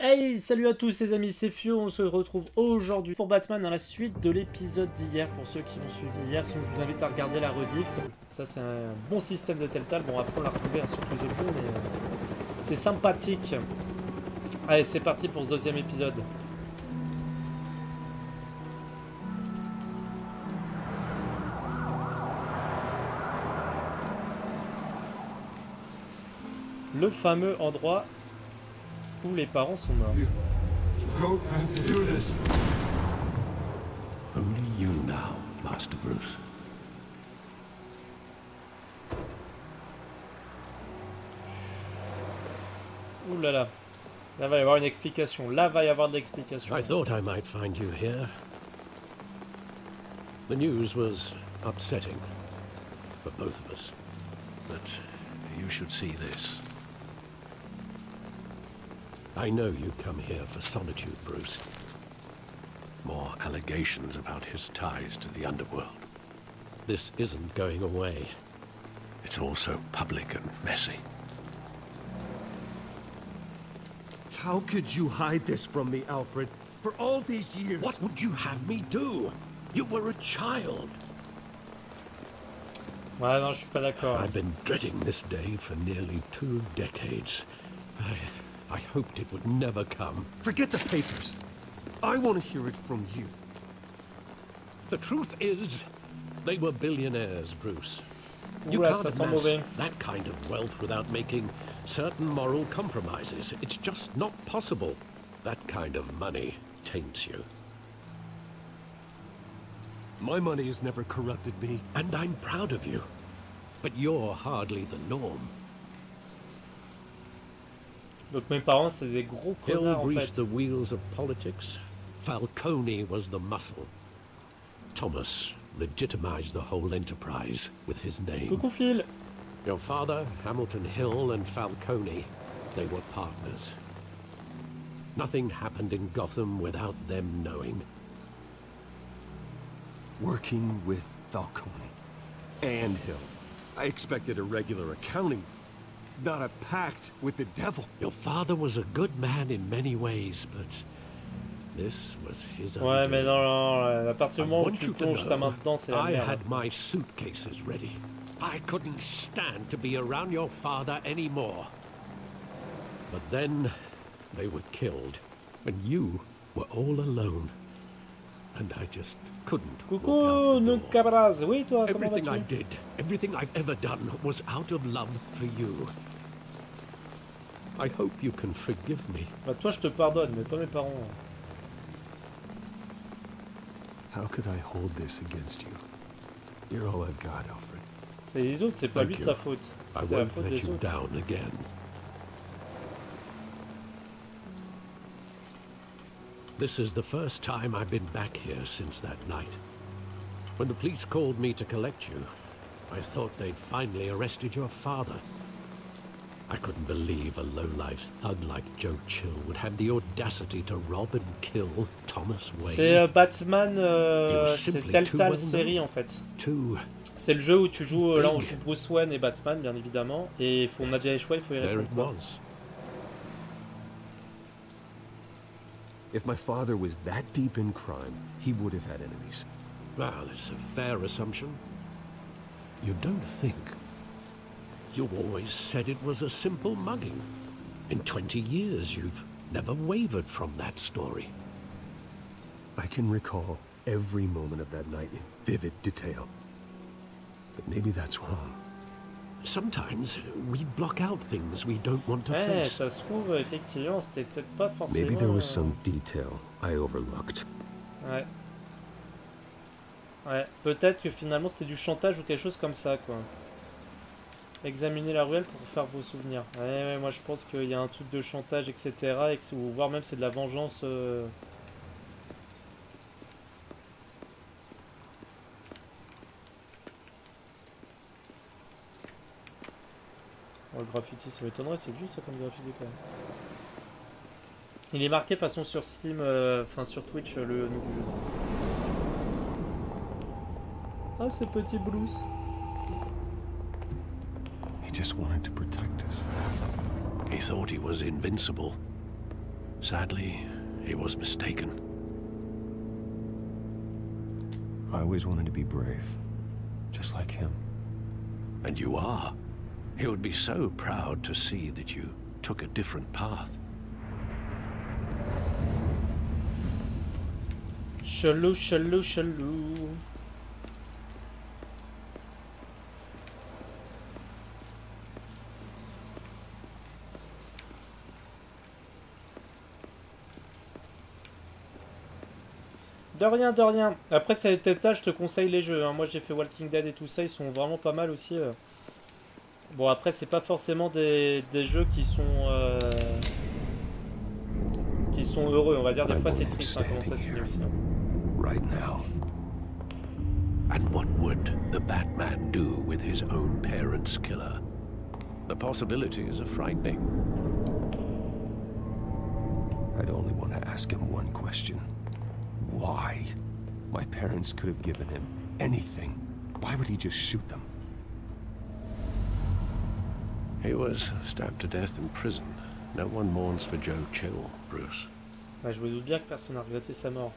Hey, salut à tous les amis, c'est Fio, on se retrouve aujourd'hui pour Batman dans la suite de l'épisode d'hier. Pour ceux qui l'ont suivi hier, sinon je vous invite à regarder la rediff. Ça c'est un bon système de Telltale, bon après on l'a retrouvé sur tous les autres jeux, mais c'est sympathique. Allez, c'est parti pour ce deuxième épisode. Le fameux endroit où les parents sont morts. Only you now, Master Bruce. Ouh là là. Là va y avoir une explication. Là va y avoir de l'explication. I thought I might find you here. The news was upsetting for both of us. But you should see this. I know you come here for solitude, Bruce. More allegations about his ties to the underworld. This isn't going away. It's all so public and messy. How could you hide this from me, Alfred? For all these years... What would you have me do? You were a child. Ouais, non, je suis pas d'accord. I've been dreading this day for nearly 2 decades. I hoped it would never come. Forget the papers. I want to hear it from you. The truth is, they were billionaires, Bruce. You Oula, can't ça sent amass mauvais. that kind of wealth without making certain moral compromises. It's just not possible. That kind of money taints you. My money has never corrupted me. And I'm proud of you. But you're hardly the norm. Donc mes parents c'est des gros Hill connards en greased fait. the wheels of politics. Falcone was the muscle. Thomas legitimized the whole enterprise with his name. Coucou Phil. Your father, Hamilton Hill, and Falcone, they were partners. Nothing happened in Gotham without them knowing. Working with Falcone and Hill. I expected a regular accounting, not a pact with the devil. Your father was a good man in many ways, but this was his own. Ouais, mais doing. non, à partir du moment où want tu you to plonges ta know, main dedans, c'est la I merde. had my suitcases ready. I couldn't stand to be around your father anymore. But then they were killed, and you were all alone. And I just couldn't. walk Coucou, out the Nook door. Cabras. Oui, toi, comment Everything I vas-tu? did, everything I've ever done was out of love for you. I hope you can forgive me. Bah toi, je te pardonne, mais pas mes parents. How could I hold this against you? You're all I've got, Alfred. C'est les autres, c'est pas Thank lui de you. sa faute. I C'est la won't faute let des you autres. down again. This is the first time I've been back here since that night. When the police called me to collect you, I thought they'd finally arrested your father. I couldn't believe a low-life thug like Joe Chill would have the audacity to rob and kill Thomas Wayne. C'est Batman, c'est simply Telltale too well Series known. en fait. Too C'est le jeu où tu joues, là on Big. joue Bruce Wayne et Batman bien évidemment, et on a déjà les choix, il faut y there it répondre. was. If my father was that deep in crime, he would have had enemies. Well, it's a fair assumption. You don't think? You always said it was a simple mugging. In 20 years, you've never wavered from that story. I can recall every moment of that night in vivid detail. But maybe that's wrong. Sometimes we block out things we don't want to Ouais, face. ça se trouve, effectivement, c'était peut-être pas forcément... Maybe there was some detail I overlooked. Ouais. Ouais, peut-être que finalement c'était du chantage ou quelque chose comme ça, quoi. Examiner la ruelle pour faire vos souvenirs. Ouais, moi je pense qu'il y a un truc de chantage, etc. Et que, ou voire même c'est de la vengeance... Oh, le graffiti, ça m'étonnerait, c'est vieux ça comme graffiti quand même. Il est marqué de façon sur Steam, enfin sur Twitch, le nom du jeu. Ah, c'est petit Bruce. He just wanted to protect us. He thought he was invincible. Sadly, he was mistaken. I always wanted to be brave, just like him. And you are. He would be so proud to see that you took a different path. Chelou, chelou, chelou. De rien, de rien. Après, ça peut-être ça, je te conseille les jeux. Hein. Moi, j'ai fait Walking Dead et tout ça, ils sont vraiment pas mal aussi. Bon, après, c'est pas forcément des jeux qui sont heureux. On va dire, des fois, c'est triste hein, comment ça se finit aussi. Hein. Right now. And what would the Batman do with his own parents' killer? The possibilities are frightening. I'd only want to ask him one question. Why? My parents could have given him anything. Why would he just shoot them? He was stabbed to death in prison. No one mourns for Joe Chill, Bruce. Ouais, je me doute bien que personne n'a regretté sa mort.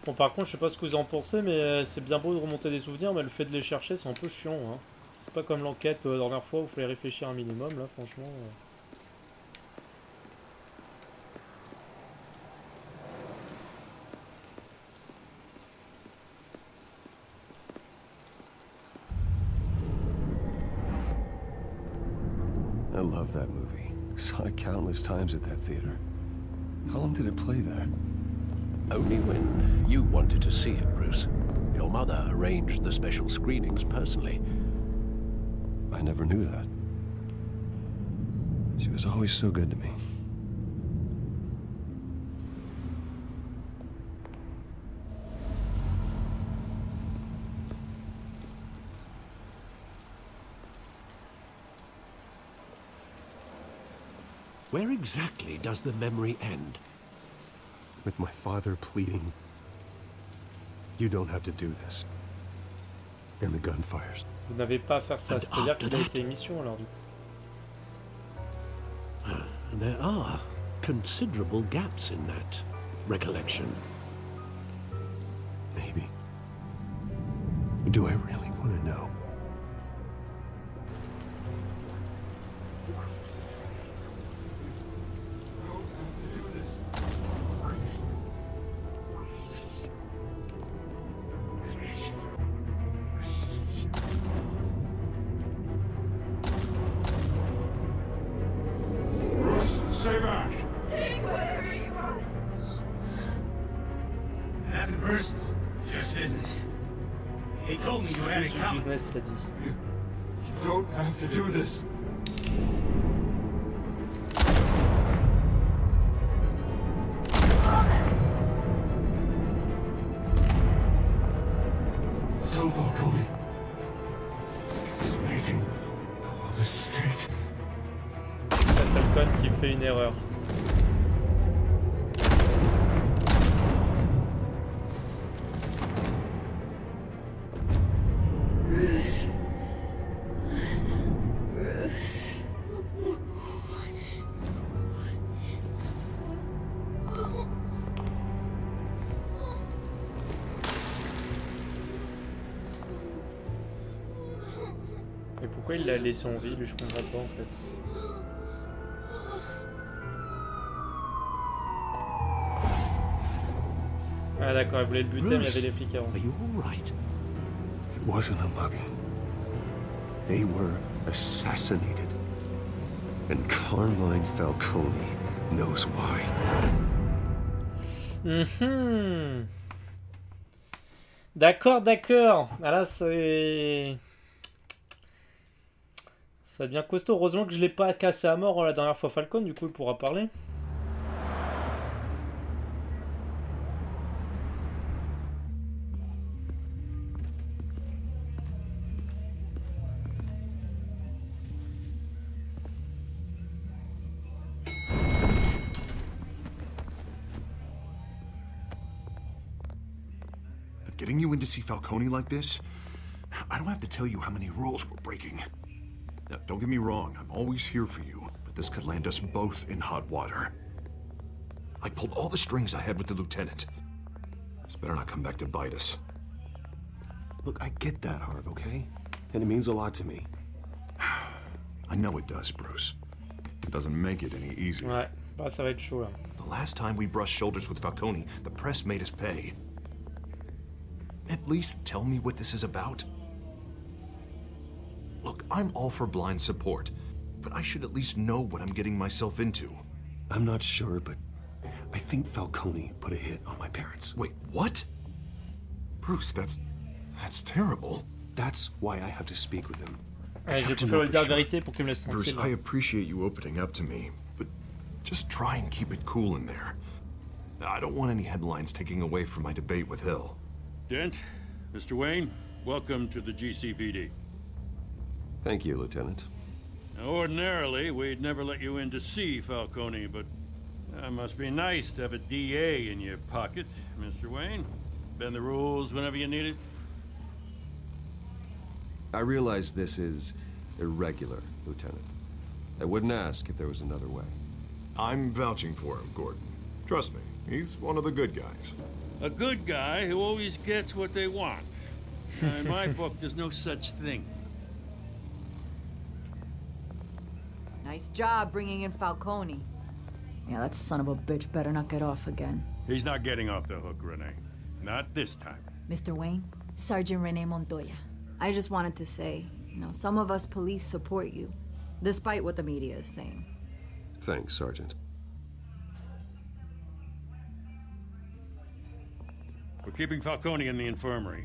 Bon, par contre, je sais pas ce que vous en pensez, mais c'est bien beau de remonter des souvenirs, mais le fait de les chercher, c'est un peu chiant. Hein. C'est pas comme l'enquête la dernière fois où il fallait réfléchir un minimum, là, franchement. I love that movie. Saw it countless times at that theater. How long did it play there? Only when you wanted to see it, Bruce. Your mother arranged the special screenings personally. I never knew that. She was always so good to me. Where exactly does the memory end? With my father pleading, you don't have to do this. And the gunfires. Vous n'avez pas à faire ça, c'est-à-dire qu'il a été émission alors du coup. There are considerable gaps in that recollection. Maybe. Do I really want to know? Stay back! Take whatever you want. Nothing personal, just business. He told me you had it Juste du coming. business, il a dit. You don't have to do this. Don't follow me. He's making a mistake. C'est Falcon qui fait une erreur. Et pourquoi il l'a laissé en vie, lui, je comprends pas en fait. Ah d'accord, il voulait le buter, mais il y avait les flics avant. Are you all right? It wasn't a mugging. They were assassinated. And Carmine Falcone knows why. D'accord, d'accord. Ah là, c'est... Ça devient costaud. Heureusement que je l'ai pas cassé à mort la dernière fois Falcon, du coup il pourra parler. getting you in to see Falcone like this? I don't have to tell you how many rules we're breaking. Now, don't get me wrong, I'm always here for you, but this could land us both in hot water. I pulled all the strings I had with the lieutenant. This better not come back to bite us. Look, I get that, Harv, okay? And it means a lot to me. I know it does, Bruce. It doesn't make it any easier. Ouais, bah ça va être chaud là. The last time we brushed shoulders with Falcone, the press made us pay. At least tell me what this is about. Look, I'm all for blind support, but I should at least know what I'm getting myself into. I'm not sure, but I think Falcone put a hit on my parents. Wait, what? Bruce, that's terrible. That's why I have to speak with him. Ouais, j'ai préféré lui dire la vérité pour qu'il me laisse Bruce, tranquille. I appreciate you opening up to me, but just try and keep it cool in there. I don't want any headlines taking away from my debate with Hill. Dent, Mr. Wayne, welcome to the GCPD. Thank you, Lieutenant. Now, ordinarily, we'd never let you in to see Falcone, but it must be nice to have a DA in your pocket, Mr. Wayne. Bend the rules whenever you need it. I realize this is irregular, Lieutenant. I wouldn't ask if there was another way. I'm vouching for him, Gordon. Trust me, he's one of the good guys. A good guy who always gets what they want. Now, in my book, there's no such thing. Nice job bringing in Falcone. Yeah, that son of a bitch better not get off again. He's not getting off the hook, Renee. Not this time. Mr. Wayne, Sergeant Renee Montoya. I just wanted to say, some of us police support you, despite what the media is saying. Thanks, Sergeant. We're keeping Falcone in the infirmary.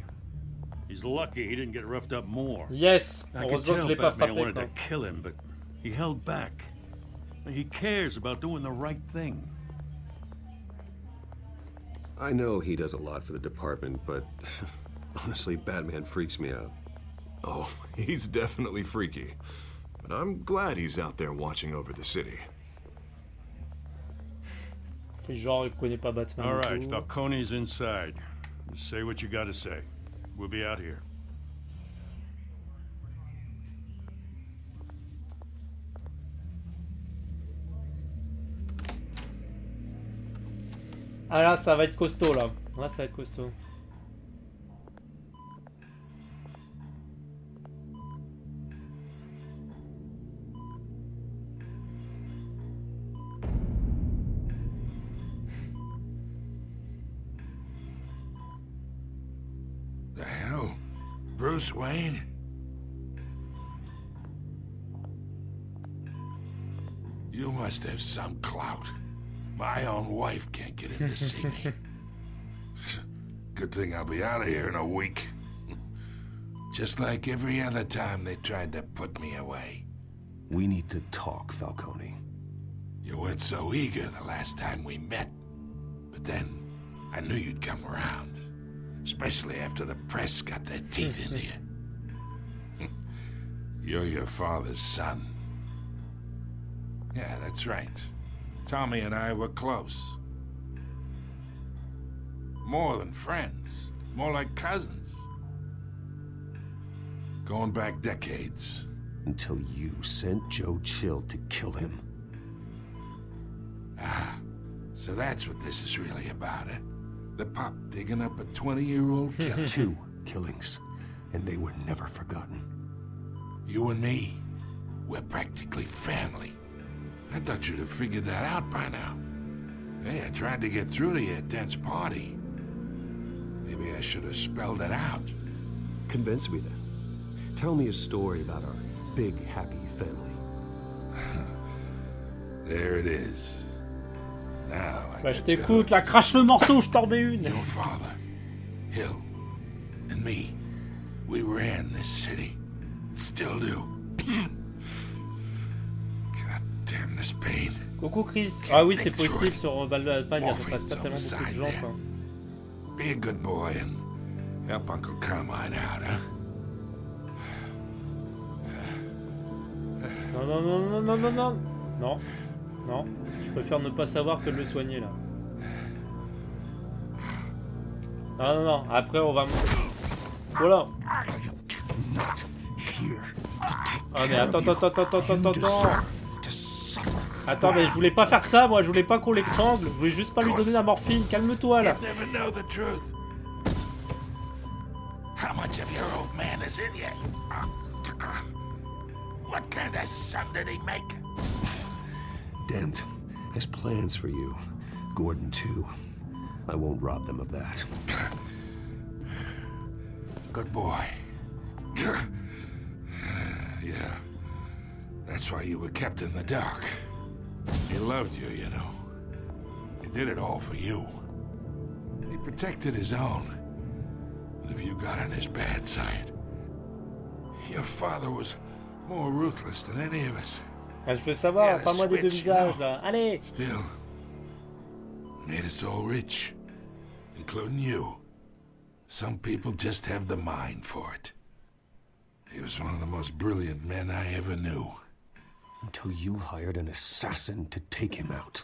He's lucky he didn't get roughed up more. Yes, I heureusement could que je tell l'ai pas Batman frappé. wanted Quoi. to kill him, but he held back. He cares about doing the right thing. I know he does a lot for the department, but honestly, Batman freaks me out. Oh, he's definitely freaky. But I'm glad he's out there watching over the city. Fait genre, il connaît pas Batman. All du right, tout. Falcone's inside. Just say what you gotta say. We'll be out here. Ah là, ça va être costaud là. Là, ça va être costaud. The hell? Bruce Wayne? You must have some clout. My own wife can't get in to see me. Good thing I'll be out of here in a week. Just like every other time they tried to put me away. We need to talk, Falcone. You weren't so eager the last time we met. But then, I knew you'd come around. Especially after the press got their teeth into you. You're your father's son. Yeah, that's right. Tommy and I were close. More than friends. More like cousins. Going back decades. Until you sent Joe Chill to kill him. Ah, so that's what this is really about, eh? The pup digging up a 20-year-old killer. 2 killings, and they were never forgotten. You and me, we're practically family. I thought you'd have figured that out by now. Hey, I tried to get through to you at Dent's party. Maybe I should have spelled it out. Convince me then. Tell me a story about our big, happy family. There it is. Now I Bah, je get you t'écoute, là, crache le morceau, je t'en mets une. Your father, Hill, and me, we ran this city. Still do. God damn this pain. Coucou Chris. Ah oui, c'est possible sur Batman, il ne passe pas tellement beaucoup de gens, quoi. Be a good boy and help Uncle Carmine out, huh? Non, non, non, non, non, non, non. Non, non. Je préfère ne pas savoir que de le soigner, là. Non, non, non. Après, on va... Voilà. Ah, mais attends. Attends, mais je voulais pas faire ça, moi. Je voulais pas qu'on l'étrangle. Je voulais juste pas lui donner la morphine. Calme-toi, là. How much of your old man is in you? What kind of son did he make? Dent has plans for you. Gordon, too. I won't rob them of that. Good boy. Yeah. That's why you were kept in the dark. He loved you, you know. He did it all for you. He protected his own. But if you got on his bad side, your father was more ruthless than any of us. Ah, je veux savoir, parle-moi des deux visages, là. Allez! Still, made us all rich, including you. Some people just have the mind for it. He was one of the most brilliant men I ever knew. Until you hired an assassin to take him out.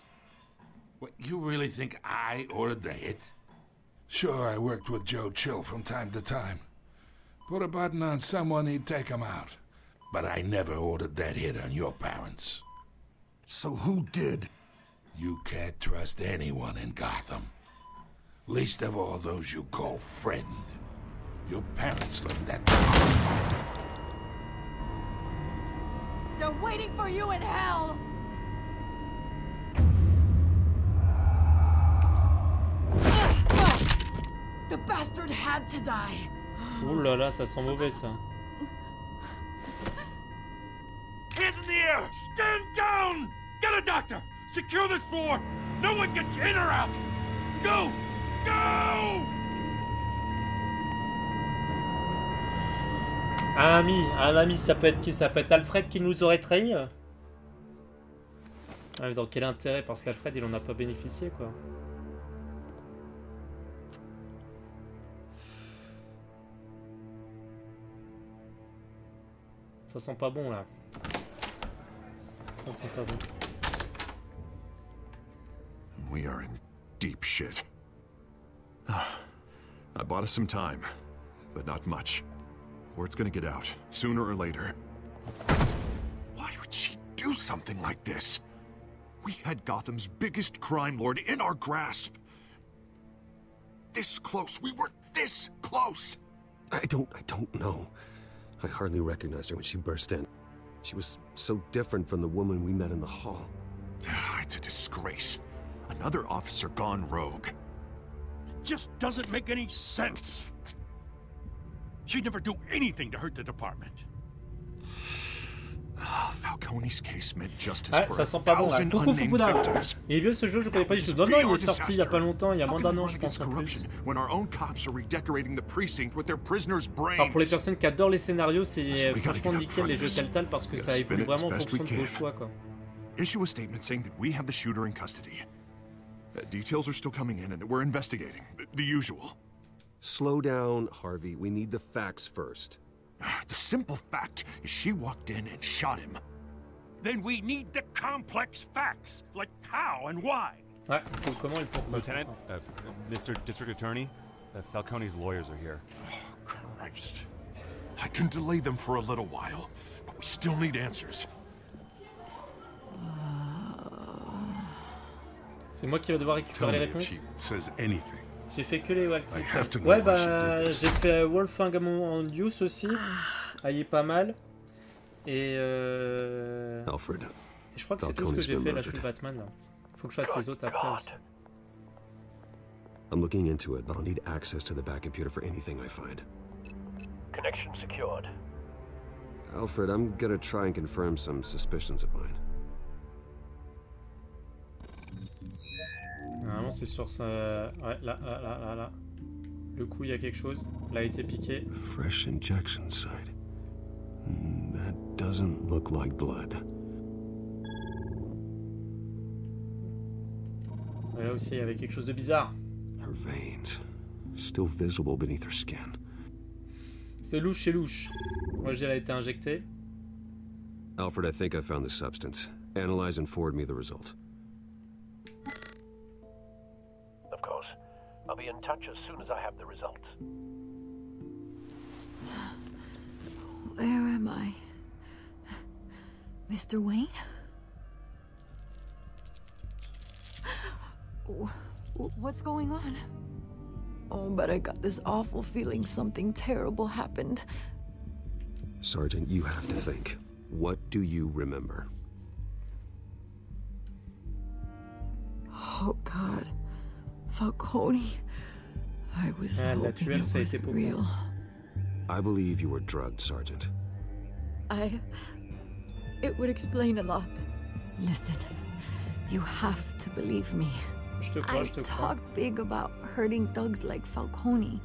What, you really think I ordered the hit? Sure, I worked with Joe Chill from time to time. Put a button on someone, he'd take him out. But I never ordered that hit on your parents. So who did? You can't trust anyone in Gotham. Least of all those you call friend. Your parents left that... They're waiting for you in hell! The bastard had to die. Ouh là là, ça sent mauvais, ça. Hands in the air! Stand down! Get a doctor! Secure this floor! No one gets in or out! Go! Go! Un ami, ça peut être qui? Ça peut être Alfred qui nous aurait trahis. Ah, mais dans quel intérêt? Parce qu'Alfred, il en a pas bénéficié, quoi. Ça sent pas bon, là. Ça sent pas bon. We are in deep shit. I bought us some time, but not much. Word's gonna get out, sooner or later. Why would she do something like this? We had Gotham's biggest crime lord in our grasp. This close, we were this close! I don't know. I hardly recognized her when she burst in. She was so different from the woman we met in the hall. It's a disgrace. Another officer gone rogue. It just doesn't make any sense. She'd never do anything to hurt the department. Falcone's case meant justice Ouais, for ça sent pas bon, là. 1,000 Coucou unnamed Fukuda. victims. Il est vieux ce jeu, je connais pas du tout. Non, non, il est sorti il y a pas longtemps, il y a How moins can d'un we an, run je pense, against en plus. corruption when our own cops are redecorating the precinct with their prisoners' brains? Alors pour les personnes qui adorent les scénarios, c'est we gotta franchement get up nickel front les of jeux this. Telltale parce que Yes, ça évolue spin it vraiment en as best fonction we de vos can. choix, quoi. Issue a statement saying that we have the shooter in custody. Details are still coming in and that we're investigating. The usual. Slow down, Harvey. We need the facts first. The simple fact is she walked in and shot him. Then we need the complex facts, like how and why. Ouais, il faut le comment et le pourquoi. Lieutenant, Mr. District Attorney, Falcone's lawyers are here. Oh, Christ. I can delay them for a little while, but we still need answers. C'est moi qui vais devoir récupérer les réponses. J'ai fait que les walkies. Ouais, bah, j'ai fait Wolfgang Amadeus aussi. Ah, il est pas mal. Et Alfred. Et je crois que c'est tout ce que j'ai fait là, je suis le Batman là. Faut que je fasse les autres après aussi. I'm looking into it, but I'll need access to the back computer for anything I find. Connection secured. Alfred, I'm gonna try and confirm some suspicions of mine. Normalement c'est sur ça. Ouais, là. Le coup, il y a quelque chose. Là, il a été piqué. Fresh injection site. That doesn't look like blood. Et là aussi, il y avait quelque chose de bizarre. Her veins, still visible beneath her skin. C'est louche, c'est louche. Moi, je dirais, elle a été injectée. Alfred, I think I found the substance. Analyze and forward me the result. Of course. I'll be in touch as soon as I have the results. Where am I? Mr. Wayne? What's going on? Oh, but I got this awful feeling something terrible happened. Sergeant, you have to think. What do you remember? Oh, God. Falcone. I was hoping it wasn't real. I believe you were drugged, Sergeant. It would explain a lot. Listen, you have to believe me. I talk big about hurting thugs like Falcone,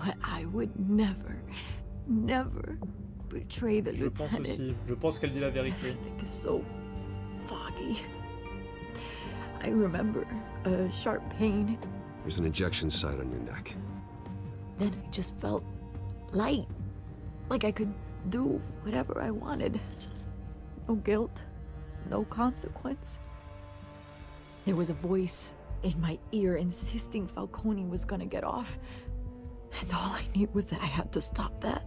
but I would never betray the lieutenant. Je pense qu'elle dit la vérité. Everything is so foggy. I remember a sharp pain. There's an injection site on your neck. Then I just felt light, like I could do whatever I wanted. No guilt, no consequence. There was a voice in my ear insisting Falcone was gonna get off. And all I knew was that I had to stop that.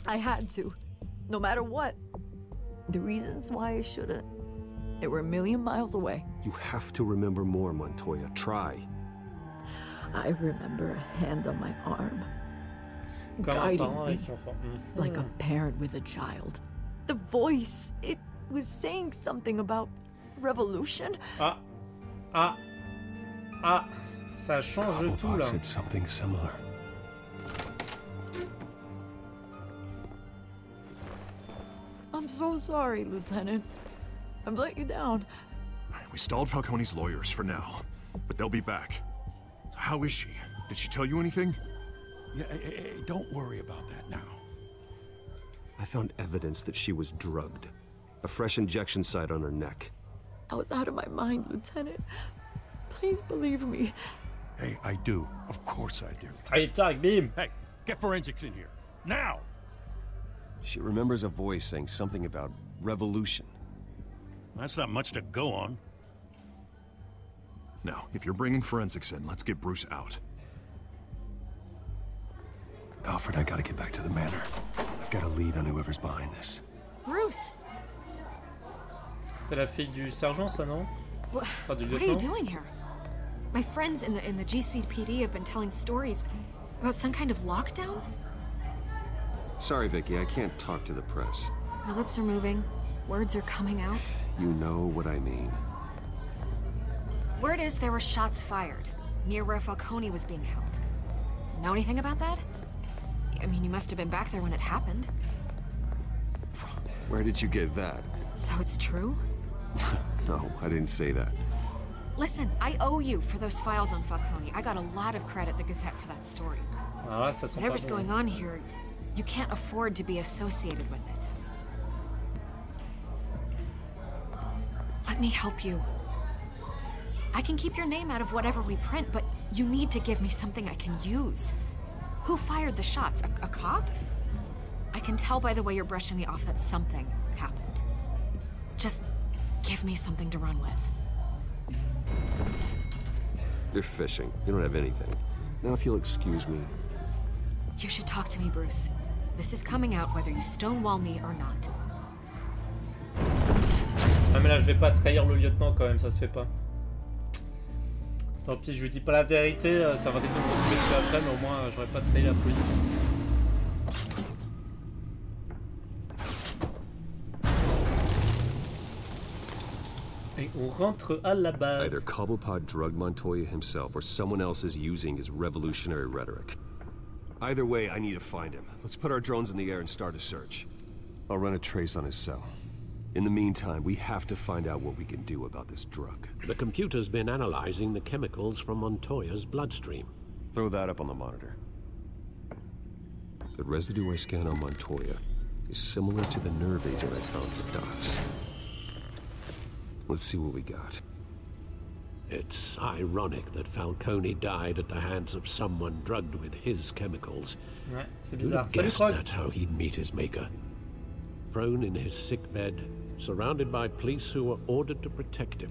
I had to, no matter what. The reasons why I shouldn't, they were a million miles away. You have to remember more, Montoya. Try. I remember a hand on my arm, guiding me like a parent with a child. The voice, it was saying something about revolution. Ça change tout là. Said something similar. I'm so sorry, Lieutenant. I've let you down. We stalled Falcone's lawyers for now, but they'll be back. How is she? Did she tell you anything? Yeah, hey, don't worry about that now. I found evidence that she was drugged. A fresh injection site on her neck. I was out of my mind, Lieutenant. Please believe me. Hey, I do. Of course I do. Allez, tac, bim. Hey, get forensics in here. Now! She remembers a voice saying something about revolution. That's not much to go on. Now, if you're bringing forensics in, let's get Bruce out. Alfred, I gotta get back to the manor. I've got a lead on whoever's behind this. Bruce! C'est la fille du sergent, ça, non? What are you doing here? My friends in the GCPD have been telling stories about some kind of lockdown. Sorry, Vicky, I can't talk to the press. My lips are moving. Words are coming out. You know what I mean. Word is there were shots fired near where Falcone was being held. Know anything about that? I mean, you must have been back there when it happened. Where did you get that? So it's true? No, I didn't say that. Listen, I owe you for those files on Falcone. I got a lot of credit at the Gazette for that story. Ah, ça Whatever's going on here, you can't afford to be associated with it. Let me help you. I can keep your name out of whatever we print, but you need to give me something I can use. Who fired the shots? A cop? I can tell by the way you're brushing me off that something happened. Just give me something to run with. You're fishing. You don't have anything. Now if you'll excuse me. You should talk to me, Bruce. This is coming out whether you stonewall me or not. Ah mais là je vais pas trahir le lieutenant quand même, ça se fait pas. Tant pis, je lui dis pas la vérité, ça va risquer de me tuer dessus après, mais au moins j'aurais pas trahi la police. Et on rentre à la base. Either Cobblepot drugged Montoya himself or someone else is using his revolutionary rhetoric. Either way, I need to find him. Let's put our drones in the air and start a search. I'll run a trace on his cell. In the meantime, we have to find out what we can do about this drug. The computer's been analyzing the chemicals from Montoya's bloodstream. Throw that up on the monitor. The residue I scan on Montoya is similar to the nerve agent I found for Docs. Let's see what we got. It's ironic that Falcone died at the hands of someone drugged with his chemicals. Ouais, c'est Who'd bizarre. have Salut guessed Frog. that's how he'd meet his maker. Prone in his sick bed, surrounded by police who were ordered to protect him.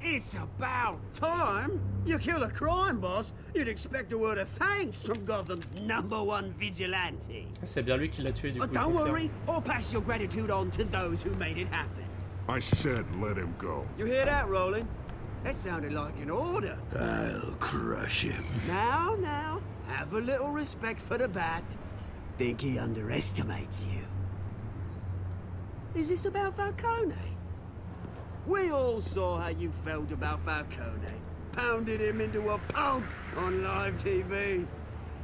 It's about time. You kill a crime boss, you'd expect a word of thanks from Gotham's #1 vigilante. C'est bien lui qui l'a tué du coup. Don't worry, I'll pass your gratitude on to those who made it happen. I said let him go. You hear that, Roland? That sounded like an order. I'll crush him. Now, have a little respect for the Bat. Think he underestimates you. Is this about Falcone? We all saw how you felt about Falcone. Pounded him into a pulp on live TV.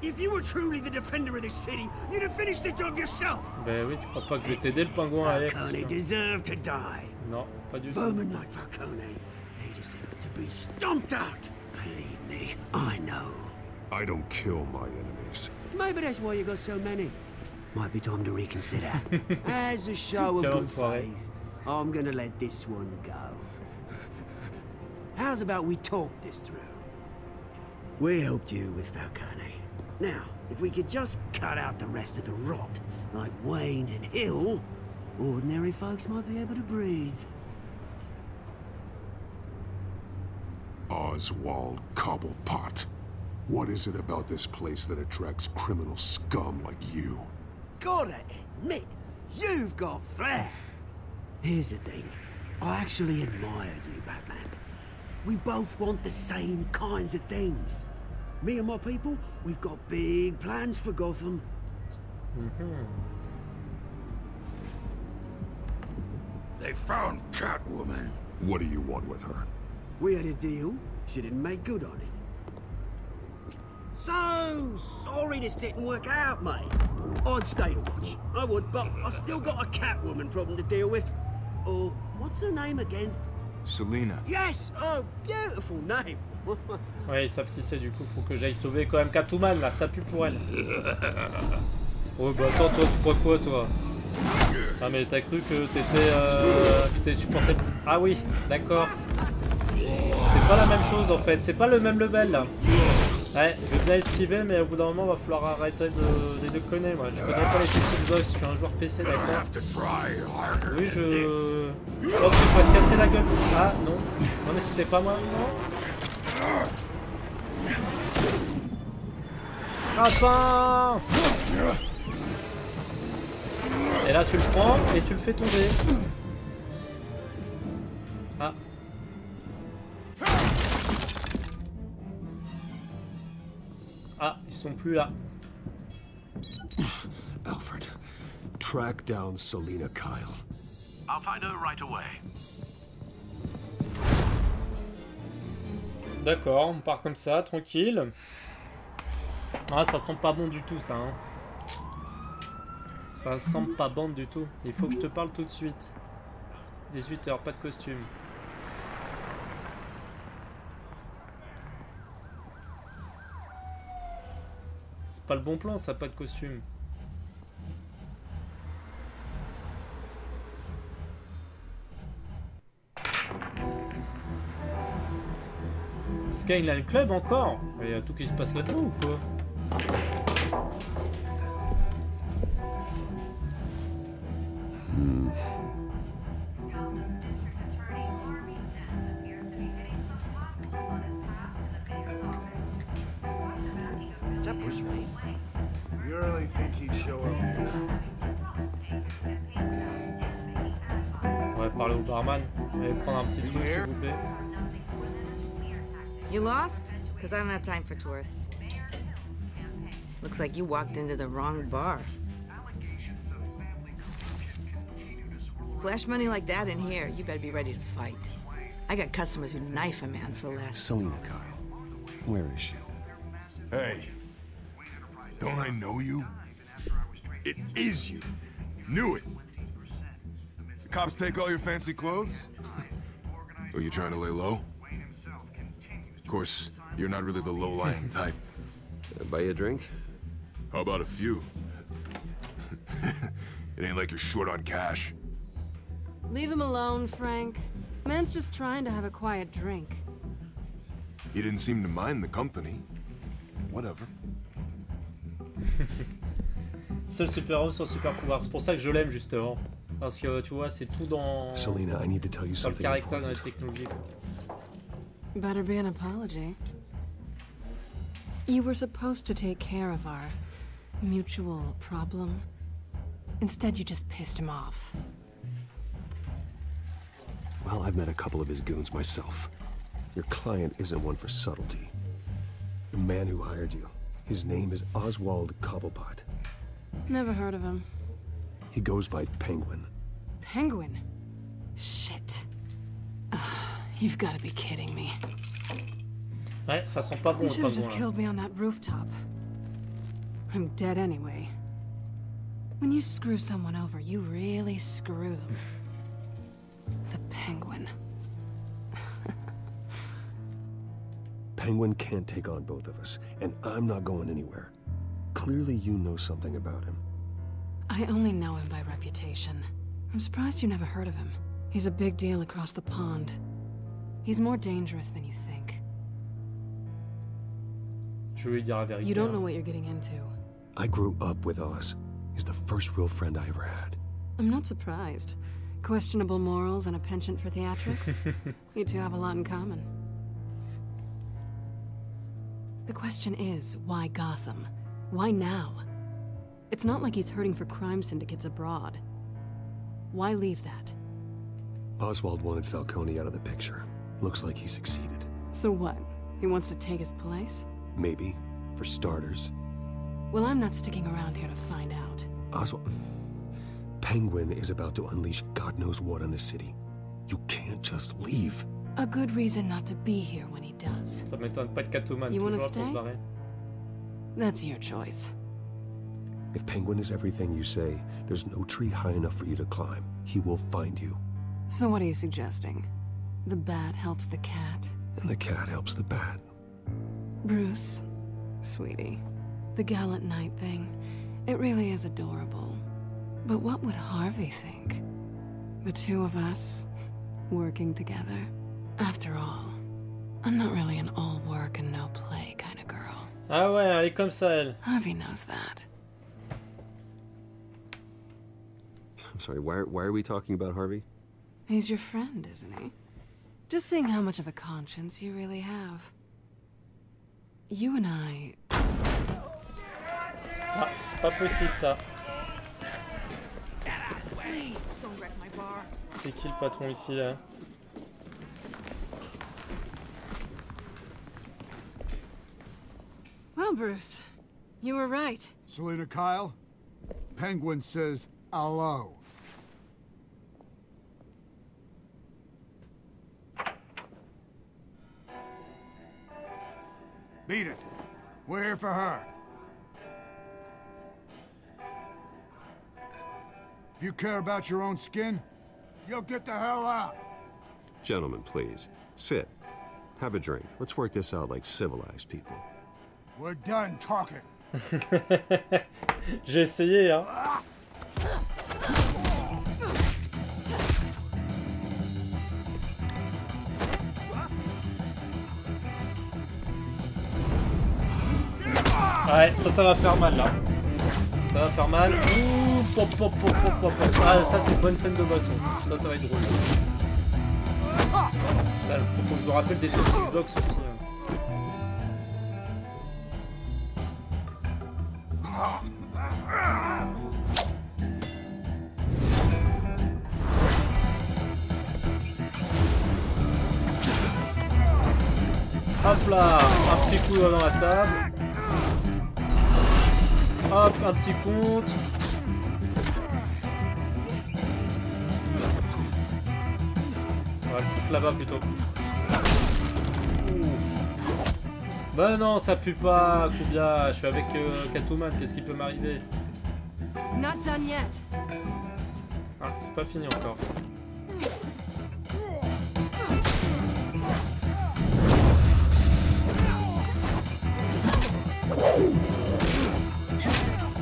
If you were truly the defender of this city, you'd have finished the job yourself. Ben oui, tu crois pas que je vais t'aider le pingouin avec? Falcone deserved to die. Non, pas du tout. Vermin like Falcone, they deserve to be stomped out. Believe me, I know. I don't kill my enemies. Maybe that's why you got so many. Might be time to reconsider. As a show of good faith, I'm gonna let this one go. How's about we talk this through? We helped you with Falcone. Now, if we could just cut out the rest of the rot, like Wayne and Hill, ordinary folks might be able to breathe. Oswald Cobblepot. What is it about this place that attracts criminal scum like you? Gotta admit, you've got flair. Here's the thing. I actually admire you, Batman. We both want the same kinds of things. Me and my people, we've got big plans for Gotham. They found Catwoman. What do you want with her? We had a deal. She didn't make good on it. So sorry this didn't work out, mate. I'd stay to watch. I would, but I still got a Catwoman problem to deal with. Oh, what's her name again? Selina. Yes! Oh, beautiful name. Ouais, ils savent qui c'est, du coup, faut que j'aille sauver quand même Catwoman, là, ça pue pour elle. Oh, bah attends, toi, tu crois quoi, toi? Ah, mais t'as cru que t'étais supporté... Ah oui, d'accord. C'est pas la même chose, en fait, c'est pas le même level, là. Ouais, je vais bien esquiver, mais au bout d'un moment, va falloir arrêter de déconner, moi. Je connais pas les Xbox, je suis un joueur PC, d'accord. Oui, je pense qu'il faut te casser la gueule. Ah, non. Non, mais c'était pas moi, non. Enfin. Et là, tu le prends et tu le fais tomber. Ah. Ah, ils sont plus là. Alfred, track down Selina Kyle. I'll find her right away. D'accord, on part comme ça, tranquille. Ah, ça sent pas bon du tout, ça. Hein. Ça sent pas bon du tout. Il faut que je te parle tout de suite. 18 h, pas de costume. C'est pas le bon plan, ça, pas de costume. Skyline Club encore? Il y a tout qui se passe là-dedans ou quoi? That was me. You really think he'd show up here? On va parler au barman. Allez prendre un petit truc s'il vous plaît. You lost? Because I don't have time for tourists. Looks like you walked into the wrong bar. Flash money like that in here, you better be ready to fight. I got customers who knife a man for less. Selina Kyle. Where is she? Hey. Don't I know you? It is you. Knew it. The cops take all your fancy clothes? Are you trying to lay low? Of course, you're not really the low-lying type. Buy you a drink? How about a few? It ain't like you're short on cash. Leave him alone, Frank. Man's just trying to have a quiet drink. You didn't seem to mind the company. Whatever. Seul super-héros sans super pouvoir. C'est pour ça que je l'aime justement. Parce que tu vois, c'est tout dans... Selena, I need to tell you dans le something caractère, dans les important. technologies. Quoi. Better be an apology. You were supposed to take care of our mutual problem. Instead, you just pissed him off. Well, I've met a couple of his goons myself. Your client isn't one for subtlety. The man who hired you, his name is Oswald Cobblepot. Never heard of him. He goes by Penguin. Penguin? Shit. You've got to be kidding me. Ouais, ça sent pas bon. You should have pas just bon, killed me on that rooftop. I'm dead anyway. When you screw someone over, you really screw them. The Penguin. Penguin can't take on both of us, and I'm not going anywhere. Clearly you know something about him. I only know him by reputation. I'm surprised you never heard of him. He's a big deal across the pond. He's more dangerous than you think. Je vais lui dire la vérité. You don't know what you're getting into. I grew up with Oz. He's the first real friend I ever had. I'm not surprised. Questionable morals and a penchant for theatrics. You two have a lot in common. The question is, why Gotham? Why now? It's not like he's hurting for crime syndicates abroad. Why leave that? Oswald wanted Falcone out of the picture. Looks like he succeeded. So what? He wants to take his place? Maybe, for starters. Well, I'm not sticking around here to find out. Oswald... Penguin is about to unleash God knows what on the city. You can't just leave. A good reason not to be here when he does. Ça m'étonne pas de Catwoman. You wanna toujours là pour se stay? barrer. That's your choice. If Penguin is everything you say, there's no tree high enough for you to climb. He will find you. So what are you suggesting? The bat helps the cat? And the cat helps the bat. Bruce, sweetie, the gallant knight thing, it really is adorable. But what would Harvey think? The two of us, working together? After all, I'm not really an all work and no play kind of girl. Ah ouais, elle est comme ça, elle. Harvey knows that. I'm sorry, why are we talking about Harvey? He's your friend, isn't he? Just seeing how much of a conscience you really have. You and I... Ah, pas possible ça. C'est qui le patron ici là? Well, Bruce, you were right. Selena Kyle, Penguin says hello. Beat it. We're here for her. If you care about your own skin, you'll get the hell out. Gentlemen, please. Sit. Have a drink. Let's work this out like civilized people. We're done talking. J'ai essayé, hein. Ouais, ça va faire mal là. Ça va faire mal. Ouh, pop, pop, pop, pop, pop, pop. Ah, ça c'est une bonne scène de boisson. Ça va être drôle. Là, faut que je me rappelle des Xbox aussi. Hop là, un petit coup dans la table. Hop, un petit compte. On va le foutre là-bas plutôt. Ouh. Bah non, ça pue pas, Koubia. Je suis avec Catwoman, qu'est-ce qui peut m'arriver? Not done yet. Ah, c'est pas fini encore.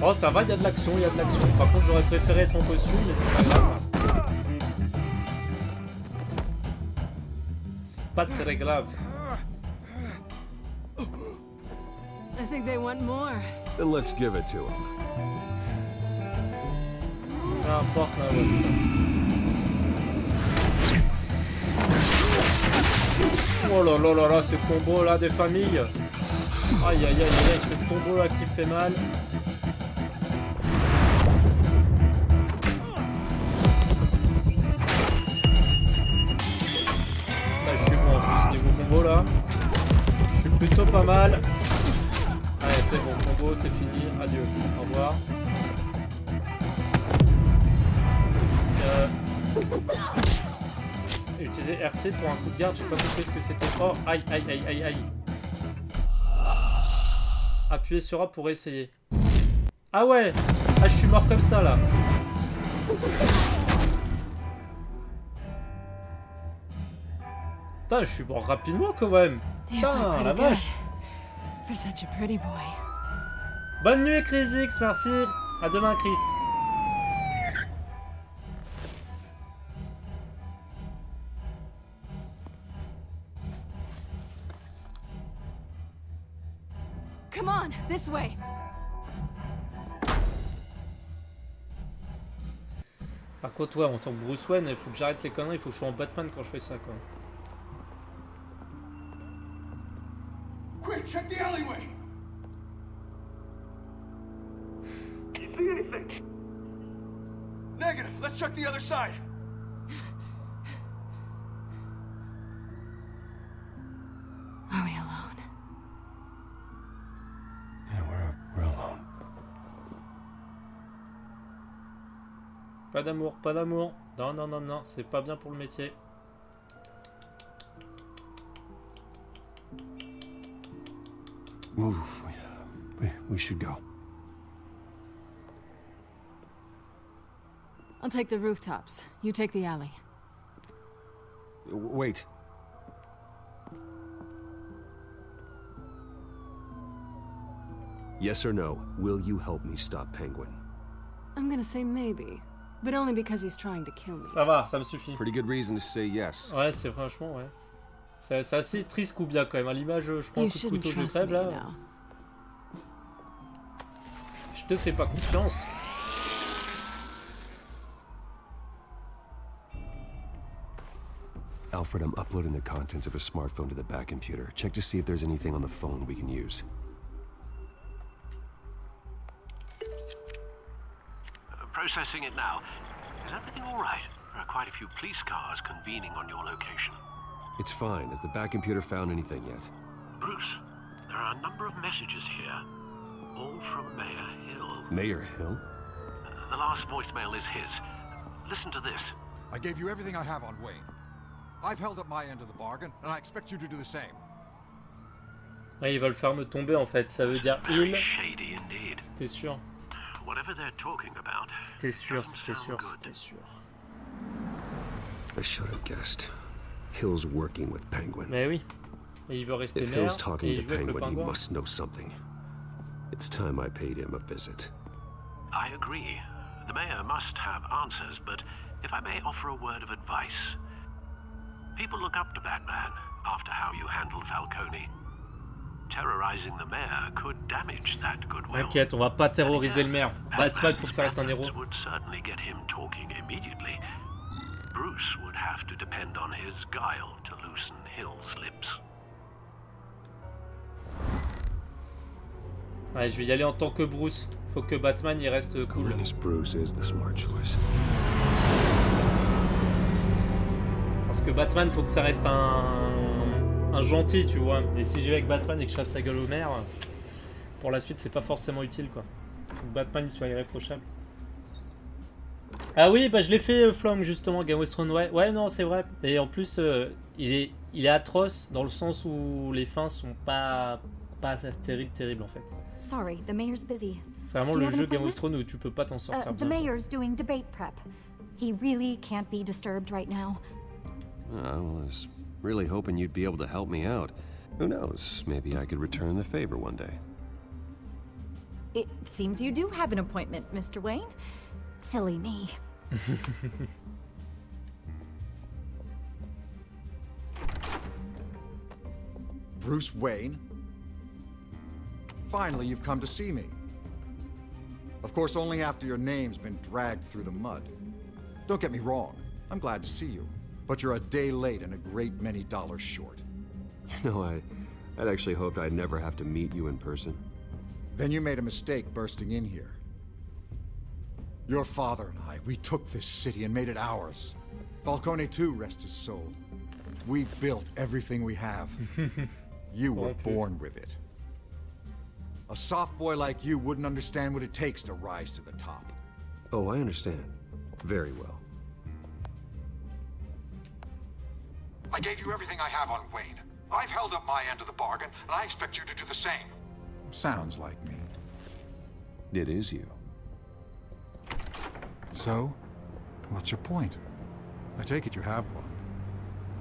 Oh ça va, il y a de l'action, il y a de l'action. Par contre j'aurais préféré être en costume, mais c'est pas grave. C'est pas très grave. I think they want more. Then let's give it to him. N'importe, ouais. Oh là là là là, ce combo là des familles. Aïe aïe aïe aïe, ce combo là qui fait mal. Là, je suis bon en plus niveau combo là. Je suis plutôt pas mal. Allez, c'est bon, combo, c'est fini. Adieu. Au revoir. Utiliser RT pour un coup de garde, j'ai pas compris ce que c'était. Oh, aïe, aïe, aïe, aïe, aïe. Appuyez sur A pour essayer. Ah ouais. Ah, je suis mort comme ça, là. Putain, je suis mort rapidement, quand même. Putain, la vache. Bonne nuit, Chris X, merci. À demain, Chris. Come on, this way. Par contre, ouais, en tant que Bruce Wayne, il faut que j'arrête les conneries, il faut que je sois en Batman quand je fais ça, quoi. Quick, check the alleyway. You see anything? Negative. Let's check the other side. Are we alone? Yeah, we're alone. Pas d'amour, pas d'amour. Non, non, non, non, c'est pas bien pour le métier. Move. We should go. I'll take the rooftops. You take the alley. Wait. Yes or no, will you help me stop Penguin? I'm gonna say maybe, but only because he's trying to kill me. Ça va, ça me suffit. Pretty good reason to say yes. Ouais, c'est franchement, ouais. C'est assez triste ou bien quand même. À l'image, je prends un coup de couteau de table là. Je te fais pas confiance. Alfred, I'm uploading the contents of a smartphone to the back computer. Check to see if there's anything on the phone we can use. Processing it now. Is everything all right? There are quite a few police cars convening on your location. It's fine. Has the back computer found anything yet? Bruce, there are a number of messages here, all from Mayor Hill. Mayor Hill? The last voicemail is his. Listen to this. I gave you everything I have on Wayne. I've held up my end of the bargain, and I expect you to do the same. Ouais, ils veulent faire me tomber en fait. Ça veut dire il. C'était sûr. C'était sûr, c'était sûr, c'était sûr. I should have guessed. Hill's working with Penguin. Mais oui. Et il veut rester If maire. Hill's talking Et to il joue avec le Penguin, he pingouin. must know something. It's time I paid him a visit. I agree. The mayor must have answers, but if I may offer a word of advice. People look up to Batman after how you handled Falcone. Terrorizing the mayor could damage that goodwill. T'inquiète, on va pas terroriser le maire. Batman, faut que ça reste un héros. Would certainly get him talking immediately. Bruce would have to depend on his guile to loosen Hill's lips. Ouais, je vais y aller en tant que Bruce. Faut que Batman il reste cool. Going as Bruce is the smart choice. Parce que Batman, faut que ça reste un gentil, tu vois. Et si j'y vais avec Batman et que je chasse la gueule au maire, pour la suite, c'est pas forcément utile, quoi. Faut que Batman il soit irréprochable. Ah oui, bah je l'ai fait, Flom, justement, Game of Thrones, ouais. Ouais, non, c'est vrai. Et en plus, il est atroce dans le sens où les fins sont pas terribles, en fait. Sorry, the mayor's busy. C'est vraiment le jeu Game of Thrones où tu peux pas t'en sortir The bien. mayor's doing debate prep. He really can't be disturbed right now. Well, I was really hoping you'd be able to help me out. Who knows? Maybe I could return the favor one day. It seems you do have an appointment, Mr. Wayne. Silly me. Bruce Wayne? Finally, you've come to see me. Of course, only after your name's been dragged through the mud. Don't get me wrong, I'm glad to see you. But you're a day late and a great many dollars short. You know, I'd actually hoped I'd never have to meet you in person. Then you made a mistake bursting in here. Your father and I, we took this city and made it ours. Falcone too, rest his soul. We built everything we have. You were born with it. A soft boy like you wouldn't understand what it takes to rise to the top. Oh, I understand. Very well. I gave you everything I have on Wayne. I've held up my end of the bargain, and I expect you to do the same. Sounds like me. It is you. So, what's your point? I take it you have one.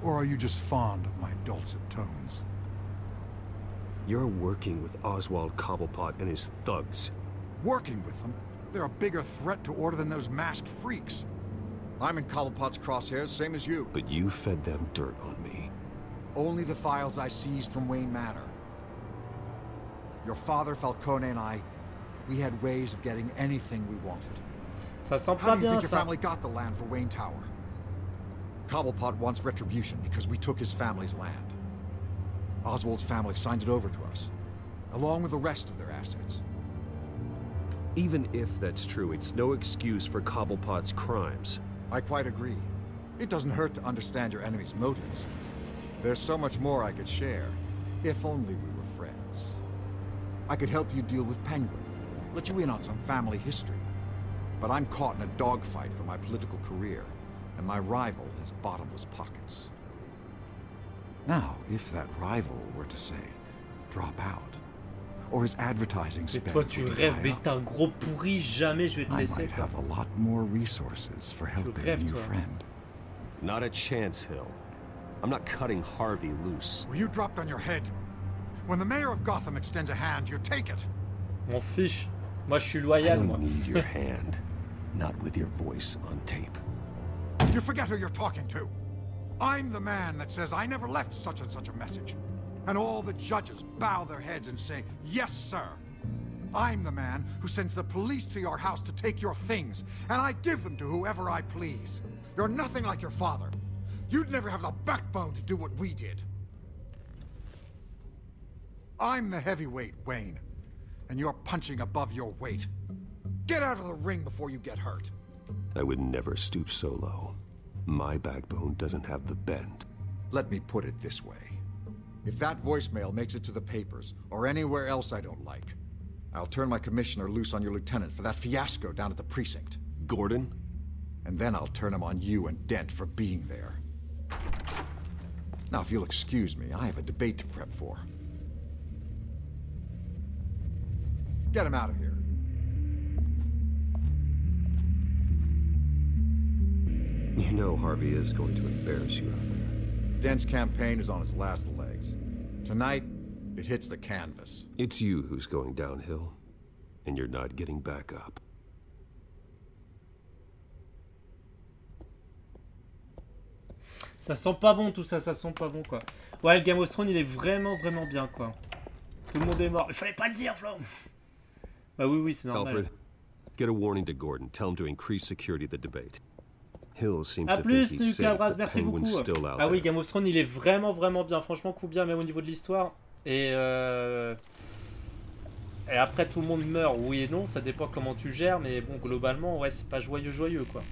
Or are you just fond of my dulcet tones? You're working with Oswald Cobblepot and his thugs. Working with them? They're a bigger threat to order than those masked freaks. I'm in Cobblepot's crosshairs, same as you. But you fed them dirt on me. Only the files I seized from Wayne Manor. Your father, Falcone, and I, we had ways of getting anything we wanted. Ça sent How pas do you bien, think your ça. family got the land for Wayne Tower? Cobblepot wants retribution because we took his family's land. Oswald's family signed it over to us, along with the rest of their assets. Even if that's true, it's no excuse for Cobblepot's crimes. I quite agree. It doesn't hurt to understand your enemy's motives. There's so much more I could share, if only we were friends. I could help you deal with Penguin, let you in on some family history. But I'm caught in a dogfight for my political career, and my rival has bottomless pockets. Now, if that rival were to say, drop out, or his advertising Et spend toi tu were to rêves, dry mais up, t'es un gros pourri, jamais je vais te I laisser. might have a lot more resources for helping a rêves, new toi. friend. Not a chance, Hill. I'm not cutting Harvey loose. Were you dropped on your head? When the mayor of Gotham extends a hand, you take it. M'en fiche. Moi je suis I loyal, moi. don't need your hand. Not with your voice on tape. You forget who you're talking to. I'm the man that says I never left such and such a message. And all the judges bow their heads and say, yes, sir. I'm the man who sends the police to your house to take your things, and I give them to whoever I please. You're nothing like your father. You'd never have the backbone to do what we did. I'm the heavyweight, Wayne, and you're punching above your weight. Get out of the ring before you get hurt. I would never stoop so low. My backbone doesn't have the bend. Let me put it this way. If that voicemail makes it to the papers, or anywhere else I don't like, I'll turn my commissioner loose on your lieutenant for that fiasco down at the precinct. Gordon? And then I'll turn him on you and Dent for being there. Now, if you'll excuse me, I have a debate to prep for. Get him out of here. You know Harvey is going to embarrass you out there. Dent's campaign is on its last legs. Tonight, it hits the canvas. It's you who's going downhill, and you're not getting back up. Ça sent pas bon tout ça, ça sent pas bon quoi. Ouais, le Game of Thrones il est vraiment bien quoi. Tout le monde est mort. Il fallait pas le dire, Flo. Bah oui, c'est normal. Alfred, get a warning to Gordon. Tell him to increase security of the debate. Hill seems A to plus, think he's Lucas safe, Bras, but merci beaucoup. Penguin's still out Ah oui, there. Game of Thrones il est vraiment bien. Franchement, coup bien, même au niveau de l'histoire. Et après, tout le monde meurt, oui et non, ça dépend comment tu gères, mais bon, globalement, ouais, c'est pas joyeux quoi.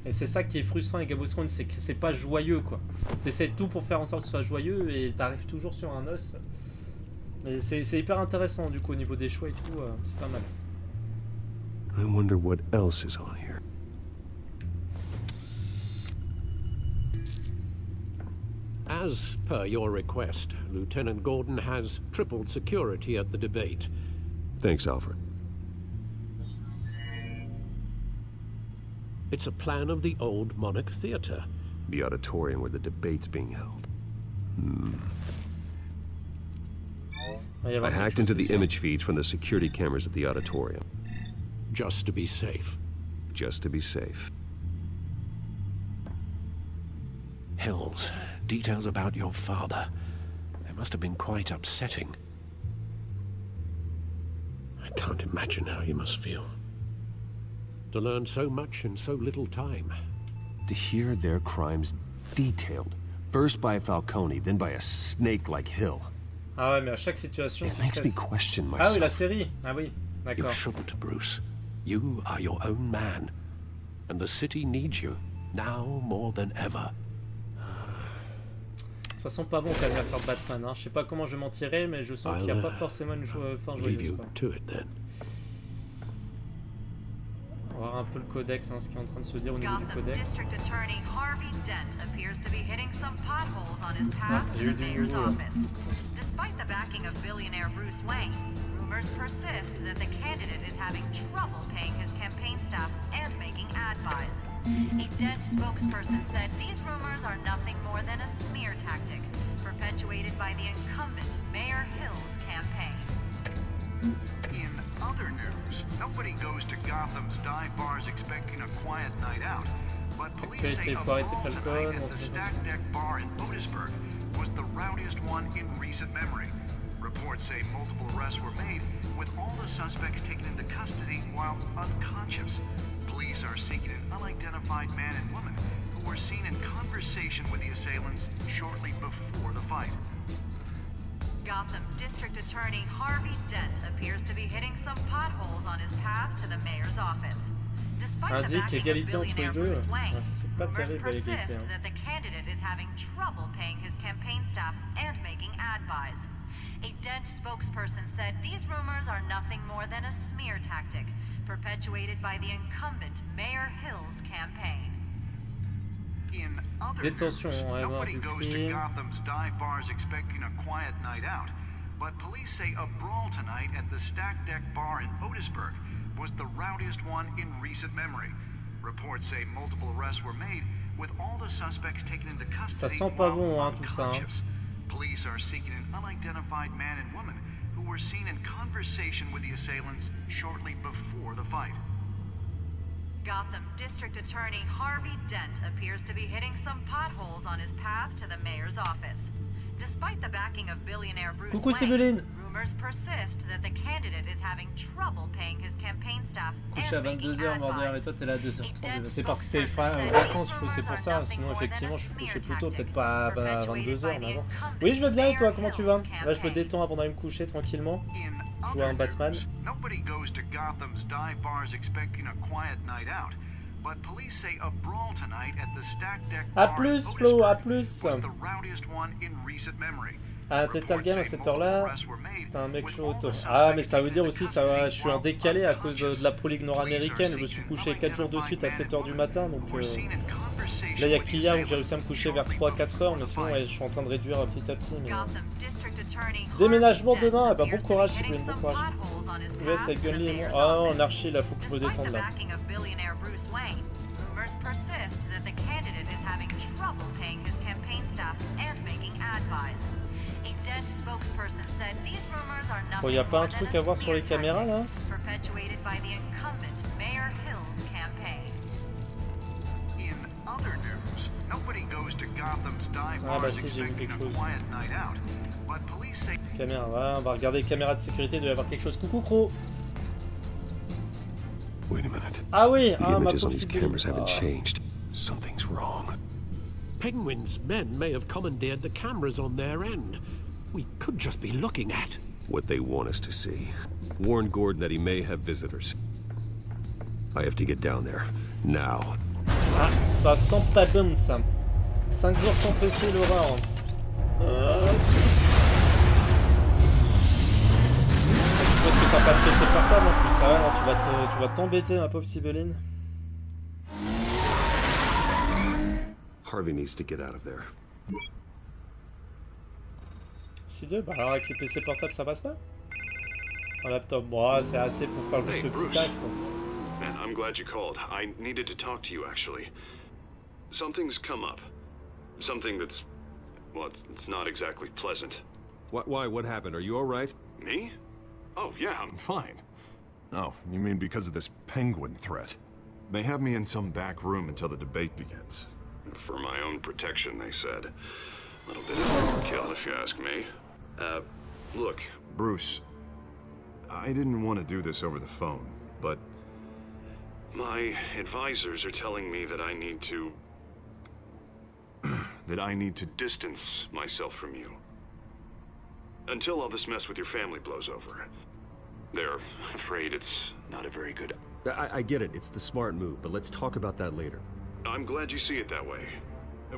Et c'est ça qui est frustrant avec Game of Thrones, c'est que c'est pas joyeux quoi. T'essaies de tout pour faire en sorte que ce soit joyeux et t'arrives toujours sur un os. Mais c'est hyper intéressant du coup au niveau des choix et tout, c'est pas mal. I wonder what else is on here. As per your request, Lieutenant Gordon has tripled security at the debate. Thanks, Alfred. It's a plan of the old Monarch Theatre. The auditorium where the debate's being held. I hacked into the image feeds from the security cameras at the auditorium. Just to be safe. Just to be safe. Hills, details about your father. They must have been quite upsetting. I can't imagine how you must feel. To learn so much in so little time. To hear their crimes detailed, First by Falcone, then by a snake like Hill. Ah ouais, mais à chaque situation, It tu makes me stresses. question Ah myself. oui, la série. Ah oui, You d'accord. shouldn't, Bruce. You are your own man. And the city needs you, now more than ever. Ça sent pas bon quand même l'affaire Batman, hein. Je sais pas comment je vais m'en tirer, mais je sens qu'il n'y a pas forcément une fin Leave joyeuse, you quoi. to it then. On va voir un peu le codex, hein, ce qui est en train de se dire au niveau du Gotham codex. District Attorney Harvey Dent appears to be hitting some potholes on his path to j'ai eu the du mayor's nouveau, là. office. Despite the backing of billionaire Bruce Wayne, rumors persist that the candidate is having trouble paying his campaign staff and making ad buys. A Dent spokesperson said these rumors are nothing more than a smear tactic, perpetuated by the incumbent Mayor Hill's campaign. In other news, nobody goes to Gotham's dive bars expecting a quiet night out. But police say a brawl tonight at the Stack Deck Bar in Otisburg was the rowdiest one in recent memory. Reports say multiple arrests were made, with all the suspects taken into custody while unconscious. Police are seeking an unidentified man and woman who were seen in conversation with the assailants shortly before the fight. Gotham District Attorney Harvey Dent appears to be hitting some potholes on his path to the mayor's office. Despite the Indique backing of égalité entre les billionaire deux. Bruce Wayne, Ouais, ça c'est pas rumors terrible l'égalité. persist Hein. that the candidate is having trouble paying his campaign staff and making ad buys. A Dent spokesperson said these rumors are nothing more than a smear tactic, perpetuated by the incumbent Mayor Hill's campaign. In other Détention, news, on va voir nobody du goes to crime. Gotham's dive bars expecting a quiet night out, but police say a brawl tonight at the Stack Deck Bar in Otisburg was the rowdiest one in recent memory. Reports say multiple arrests were made, with all the suspects taken into Ça custody sent pas while bon, hein, tout ça. Hein. unconscious. Police are seeking an unidentified man and woman who were seen in conversation with the assailants shortly before the fight. Gotham District Attorney Harvey Dent appears to be hitting some potholes on his path to the mayor's office. Despite the backing of billionaire Bruce Coucou Wayne, Cébeline. rumors persist that the candidate is having trouble paying his campaign staff Couché à and making 22h, ad mordeur, et buys. toi t'es là à 2h30. Dent C'est parce que c'est spokesperson vacances, said je trouve, c'est pour ça. Sinon, effectivement, je suis couché plus tôt, peut-être pas à 22h, mais avant. incumbent Oui, je vais bien et toi, Mayor comment tu vas? Hill's Là, je me campaign. détends avant d'aller me coucher tranquillement. In Jouer à un other Batman. news, nobody goes to Gotham's dive bars expecting a quiet night out, but police say a brawl tonight at the Stack Deck A Bar in plus, Flo, à Otisburg plus. was the rowdiest one in recent memory. Ah, Telltale Games à cette heure-là, t'as un mec chaud au top. Ah, mais ça veut dire aussi, ça va, je suis en décalé à cause de la Pro League nord-américaine. Je me suis couché 4 jours de suite à 7h du matin, donc là il y a qu'hier où j'ai réussi à me coucher vers 3-4h, mais sinon ouais, je suis en train de réduire petit à petit. Mais... Déménagement demain, ah bah bon courage, c'est bon courage. Je laisse avec Gunly et moi. Ah non, en archi, là faut que je me détende là. Rumors persist that the candidate is having trouble paying his campaign staff and making ad buys. A Dent spokesperson said these rumors are Bon, y nothing a pas more un than truc a à voir sur les smear caméras là? tactic, perpetuated by the incumbent Mayor Hill's campaign. In other news, nobody goes to Gotham's dive Ah bah bars si, j'ai vu expecting quelque a chose. quiet night out, but police say Caméra, voilà, on va regarder les caméras de sécurité, il doit y avoir quelque chose. Coucou Cro. Wait a minute. Ah oui, The ah ma images on pauvre these Sibylle. cameras haven't changed. Something's wrong. Penguin's men may have commandeered the cameras on their end. We could just be looking at What they want us to see. Warn Gordon that he may have visitors. I have to get down there. Now. Ah, ça sent pas bon ça. 5 jours sans PC, l'horreur. Je pense que t'as pas de PC portable en plus, ça va, alors tu vas t'embêter ma pauvre Sibyline. Harvey needs to get out of there. Si deux, bah alors avec les PC portables ça passe pas? Un laptop, bon c'est assez pour faire juste Hey, le petit Bruce. taf quoi. Man, I'm glad you called. I needed to talk to you, actually. Something's come up. Something that's... well, it's not exactly pleasant. Why? What happened? Are you alright? Me? Oh, yeah, I'm Fine. Oh, you mean because of this penguin threat? They have me in some back room until the debate begins. for my own protection, they said. A little bit of overkill, if you ask me. Look. Bruce, I didn't want to do this over the phone, but... My advisors are telling me that I need to... that I need to distance myself from you. Until all this mess with your family blows over. They're afraid it's not a very good... I get it, it's the smart move, but let's talk about that later. I'm glad you see it that way.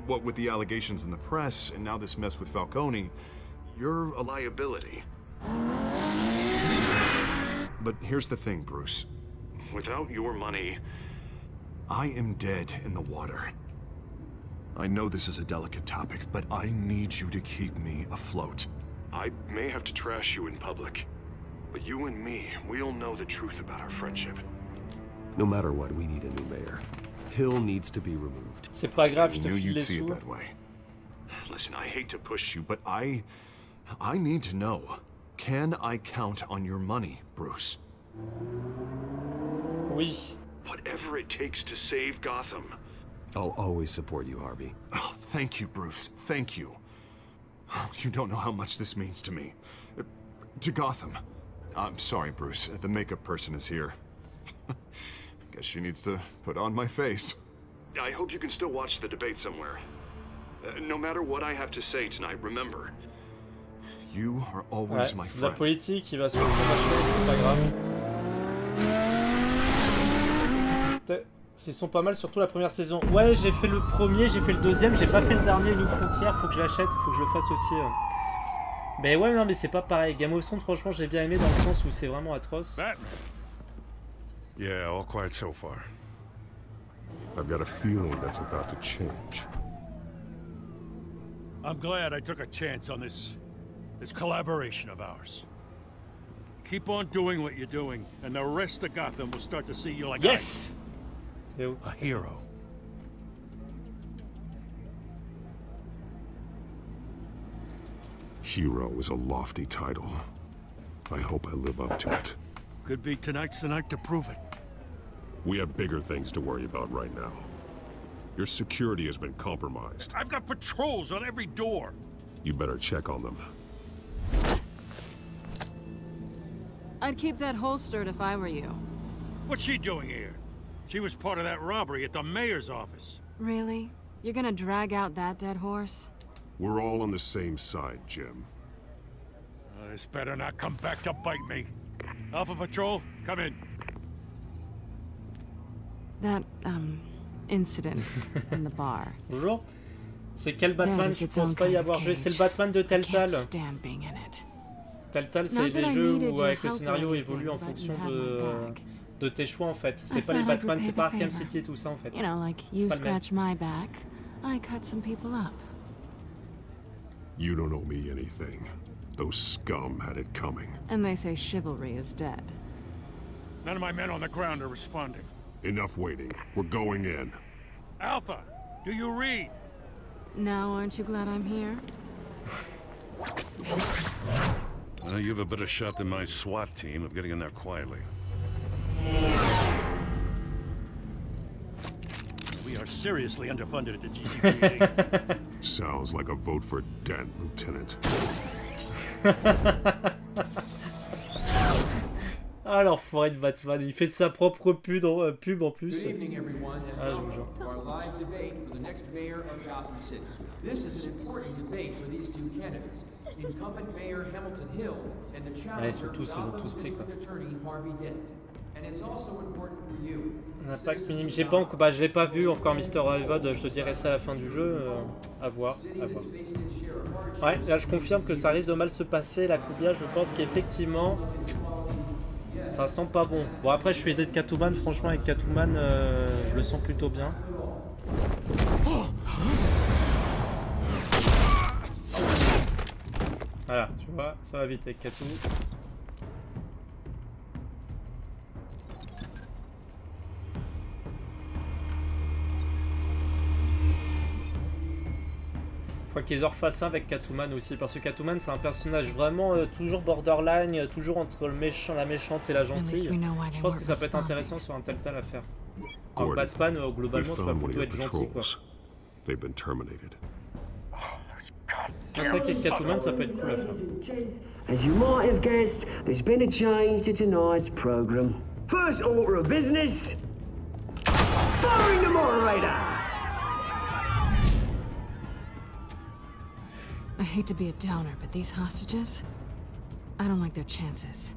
What with the allegations in the press, and now this mess with Falcone, you're a liability. But here's the thing, Bruce. Without your money... I am dead in the water. I know this is a delicate topic, but I need you to keep me afloat. I may have to trash you in public, but you and me, we'll know the truth about our friendship. No matter what, we need a new mayor. Hill needs to be removed. C'est pas grave, je te knew file you'd les see it sous. that way. Listen, I hate to push you, but I need to know. Can I count on your money, Bruce? Oui. Whatever it takes to save Gotham. I'll always support you, Harvey. Oh, thank you, Bruce. Thank you. You don't know how much this means to me. To Gotham. I'm sorry, Bruce. The makeup person is here. Guess she needs to put on my face. I hope you can still watch the debate somewhere. No matter what I have to say tonight, remember. You are always my c'est de la friend. politique, il va sur le c'est pas grave. Ils sont pas mal, surtout la première saison. Ouais, j'ai fait le premier, j'ai fait le deuxième, j'ai pas fait le dernier, New Frontier, faut que je l'achète, faut que je le fasse aussi. Mais ouais, non, mais c'est pas pareil. Game of Thrones, franchement, j'ai bien aimé dans le sens où c'est vraiment atroce. Batman. Yeah, all quiet so far. I've got a feeling that's about to change. I'm glad I took a chance on this collaboration of ours. Keep on doing what you're doing, and the rest of Gotham will start to see you like yes! A hero. Hero is a lofty title. I hope I live up to it. Could be tonight's the night to prove it. We have bigger things to worry about right now. Your security has been compromised. I've got patrols on every door. You better check on them. I'd keep that holstered if I were you. What's she doing here? She was part of that robbery at the mayor's office. Really? You're gonna drag out that dead horse? We're all on the same side, Jim. This better not come back to bite me. Alpha Patrol, come in. That, incident in the bar. Bonjour. C'est quel Batman je pense pas y avoir joué? C'est le Batman de Telltale. Telltale, c'est les jeux où avec le scénario évolue en fonction de tes choix en fait. C'est pas les Batman, c'est pas Gotham City et tout ça en fait. You know, like you scratch my back, I cut some people up. You don't owe me anything. Those scum had it coming. And they say chivalry is dead. None of my men on the ground are responding. Enough waiting. We're going in. Alpha, do you read? Now, aren't you glad I'm here? Well, you have a better shot than my SWAT team of getting in there quietly. We are seriously underfunded at the GCPD. Sounds like a vote for Dent, Lieutenant. Ah, l'enfoiré de Batman, il fait sa propre pub en plus. Good evening, everyone, and welcome to our live debate for the next mayor of Gotham City. This is an important debate for these two candidates, incumbent Mayor Hamilton Hill and the challenger Gotham District Attorney Harvey Dent. And it's also important for you. Un impact minime. J'ai pas encore, je l'ai pas vu encore, Mr. Evod. Je te dirai ça à la fin du jeu. À voir, à voir. Ouais, là je confirme que ça risque de mal se passer. La Koubia, je pense qu'effectivement, ça sent pas bon. Bon après, je suis aidé de Catwoman. Franchement, avec Catwoman, je le sens plutôt bien. Voilà, tu vois, ça va vite avec Catou. Faut qu'ils en refassent un avec Catwoman aussi, parce que Catwoman c'est un personnage vraiment toujours borderline, toujours entre le méchant, la méchante et la gentille. Je pense que ça peut être intéressant sur un Telltale à faire. Alors Batman, globalement, tu vas plutôt être gentil quoi. C'est vrai qu'avec Catwoman, ça peut être cool à faire. As you might have guessed, there's been a change to tonight's program. First order of business, firing the moderator. I hate to be a downer, but these hostages, I don't like their chances.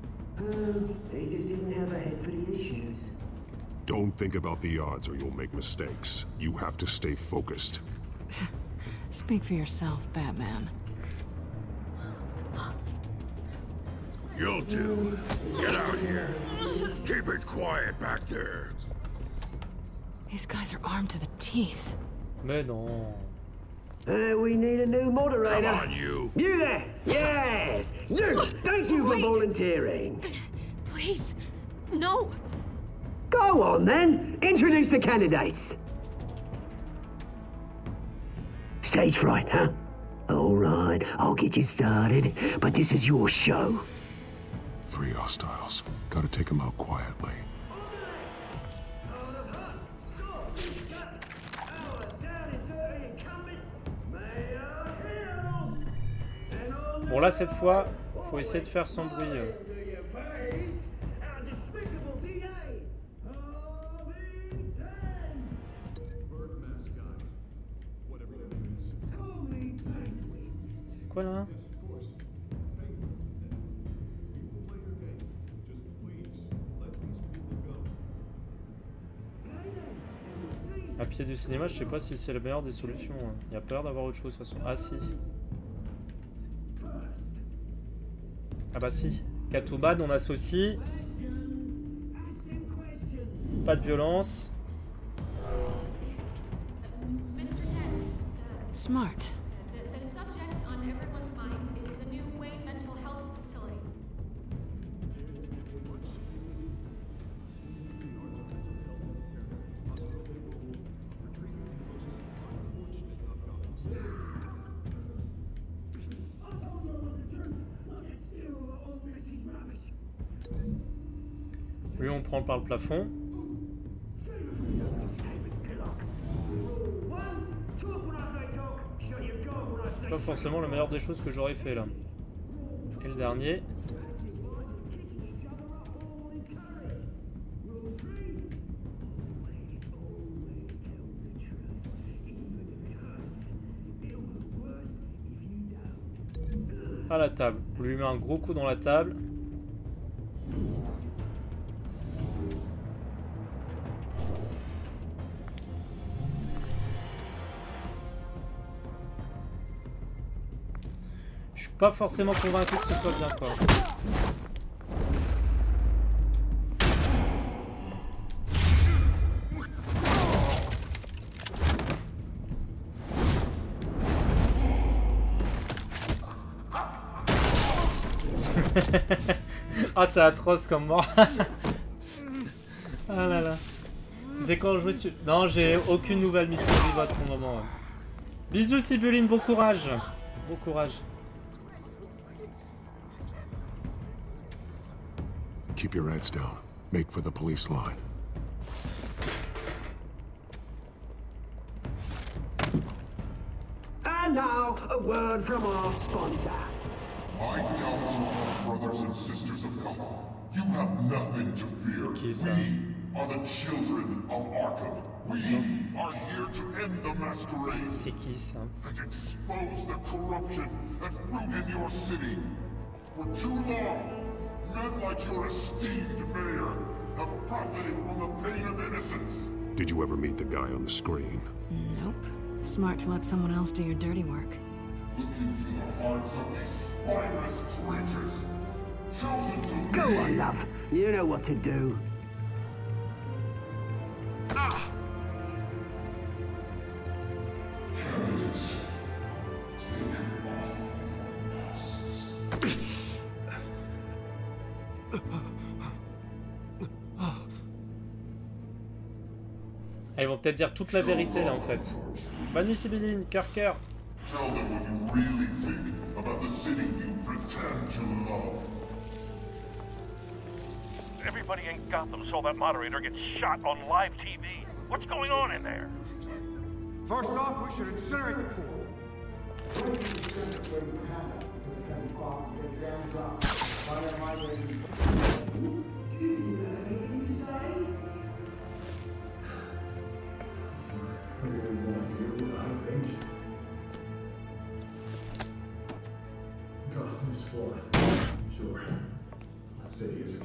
They just didn't have a head for the issues. Don't think about the odds or you'll make mistakes. You have to stay focused. Speak for yourself, Batman. You'll do. Get out here. Keep it quiet back there. These guys are armed to the teeth. Mais non. We need a new moderator. Come on, you. You there? Yes. You. Thank you for volunteering. Please, no. Go on then. Introduce the candidates. Stage fright, huh? All right, I'll get you started, but this is your show. 3 hostiles. Gotta take them out quietly. Bon là cette fois, faut essayer de faire sans bruit. C'est quoi là? À pied du cinéma, je sais pas si c'est la meilleure des solutions. Il y a peur d'avoir autre chose de toute façon. Ah si. Ah bah si. Catwoman, on associe. Pas de violence. Smart. The subject on everyone's mind is the new Wayne Mental Health Facility. Lui, on prend par le plafond. Pas forcément la meilleure des choses que j'aurais fait là. Et le dernier. À la table. On lui met un gros coup dans la table. Je suis pas forcément convaincu que ce soit bien quoi. Ah c'est atroce comme mort. Ah là là. C'est quand je me suis... Non j'ai aucune nouvelle Mr. Vivot pour le moment. Bisous Sibyline, bon courage. Bon courage. Keep your heads down. Make for the police line. And now, a word from our sponsor. I doubt, brothers and sisters of Gotham, you have nothing to fear. We are the children of Arkham. We are here to end the masquerade. C'est qui ça? And expose the corruption at root in your city. For too long, men like your esteemed mayor have profited from the pain of innocence. Did you ever meet the guy on the screen? Nope. Smart to let someone else do your dirty work. Look into the hearts of these spineless creatures, chosen to Go lead. on, love. You know what to do. Ah! Candidates, take off masks. Ah, ils vont peut-être dire toute la vérité là en fait. Bonne nuit Sibyline, cœur cœur. Tell them what you really think about the city you pretend to love. Everybody in Gotham saw that moderator get shot on live TV. What's going on in there? First off, we should incinerate the pool. flawed. Sure. I'm not saying it isn't.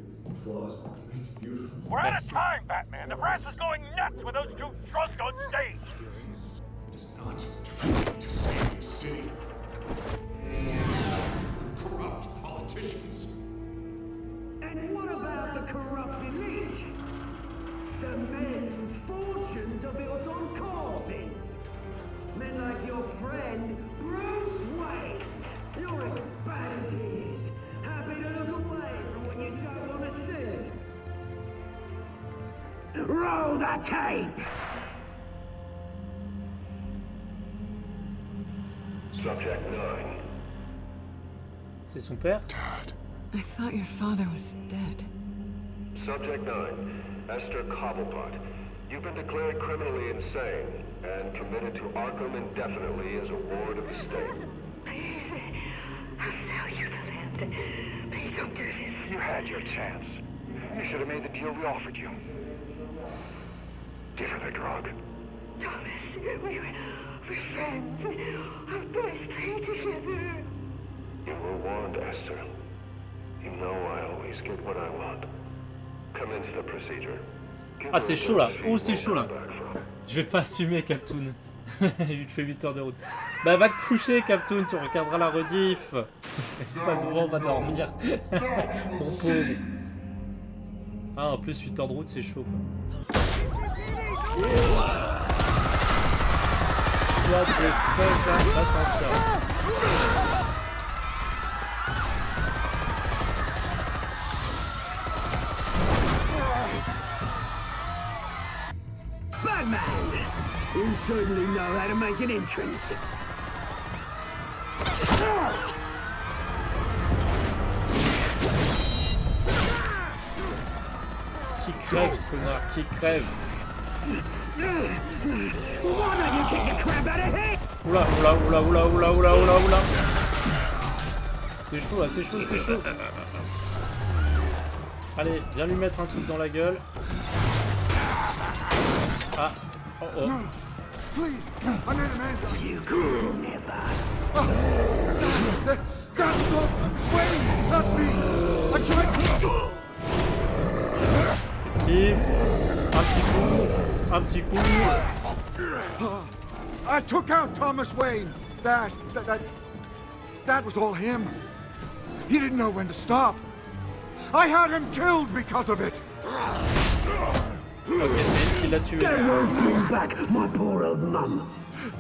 It's some flaws, but make it beautiful. We're out of time, Batman. The press is going nuts with those two drunks on stage. It is not trying to save the city. Corrupt politicians. And what about the corrupt elite? The men whose fortunes are built on corpses. Men like your friend, Bruce Wayne. You're as bad as he is. Happy to look away from what you don't want to see. Roll the tape! Subject 9. C'est son père? I thought your father was dead. Subject 9. Esther Cobblepot. You've been declared criminally insane and committed to Arkham indefinitely as a ward of the state. Please, I'll sell you the land. Please don't do this. You had your chance. You should have made the deal we offered you. Give her the drug. Thomas, we're friends. Our boys play together. You were warned, Esther. You know I always get what I want. Commence the procedure. Ah, c'est chaud là. Oh, c'est chaud là. Je vais pas assumer, Captoon. Il te fait 8 heures de route. Bah, va te coucher, Captoon. Tu regarderas la rediff. Reste pas devant, on va dormir. Mon pauvre. Ah, en plus, 8 heures de route, c'est chaud quoi. Soit de faites là, passe en retard. Batman! You certainly know how to make an entrance. Qui crève, ce connard? Qui crève? Oula, oula, oula, oula, oula, oula, oula, oula. C'est chaud là, c'est chaud, c'est chaud. Allez, viens lui mettre un truc dans la gueule. Ah, oh oh. No, please, I need an answer. You could never. That's all. Wait, not me. I tried to. Esquive. Un petit coup. I took out Thomas Wayne. That was all him. He didn't know when to stop. I had him killed because of it. Ok, c'est elle qui l'a tué. Don't want to bring back my poor old mum.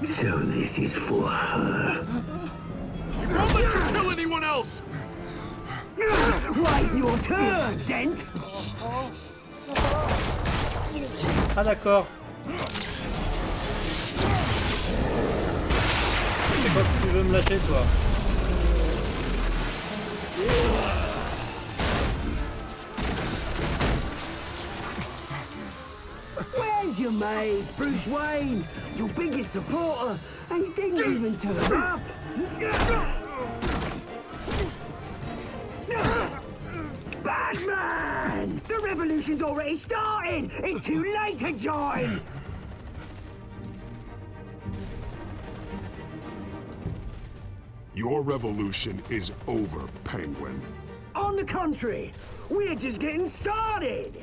So this is for her. Don't let you kill anyone else! Wait your turn, Dent! Ah d'accord. C'est quoi que tu veux me lâcher, toi? Where's your mate, Bruce Wayne? Your biggest supporter, and he didn't even turn up. Batman! The revolution's already started! It's too late to join! Your revolution is over, Penguin. On the contrary, we're just getting started!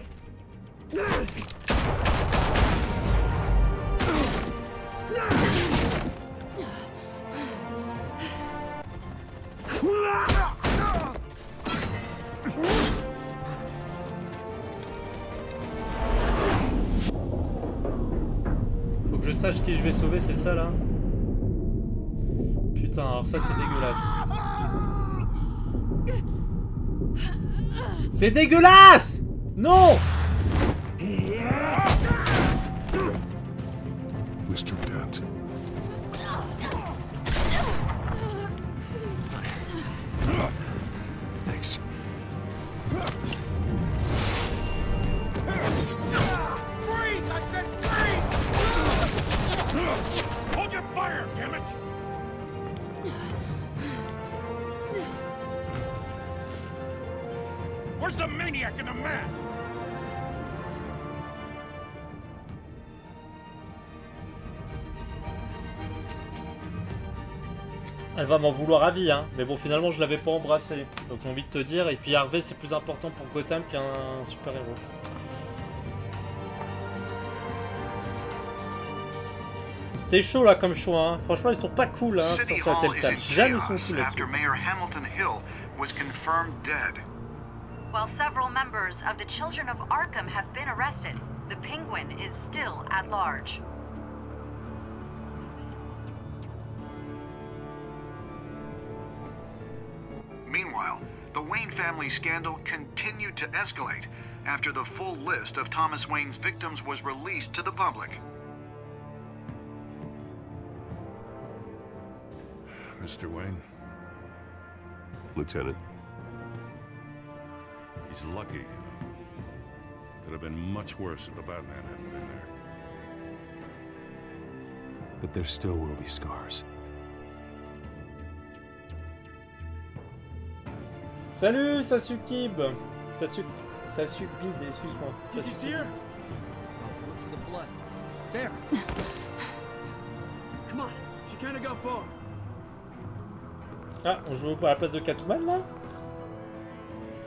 Faut que je sache qui je vais sauver, c'est ça là? Putain, alors ça c'est dégueulasse. C'est dégueulasse! Non! Mr. Dent. Thanks. Freeze! I said freeze! Hold your fire, damn it! Where's the maniac in the mask? Elle va m'en vouloir à vie, hein. Mais bon, finalement, je l'avais pas embrassé. Donc j'ai envie de te dire. Et puis Harvey, c'est plus important pour Gotham qu'un super-héros. C'était chaud là comme choix, hein. Franchement ils sont pas cool hein, sur sa Telltale. Jamais ils sont cool là-dessus. While several members of the Children of Arkham have been arrested, the Penguin is still at large. Meanwhile, the Wayne family scandal continued to escalate after the full list of Thomas Wayne's victims was released to the public. Mr. Wayne? Lieutenant. He's lucky, you know. Could have been much worse if the Batman hadn't been there. But there still will be scars. Salut Sasukib. Sasukbid, excuse-moi. Did you see her? Look for the blood. There. Come on, she can't have got far. Ah, on joue à la place de Catwoman là?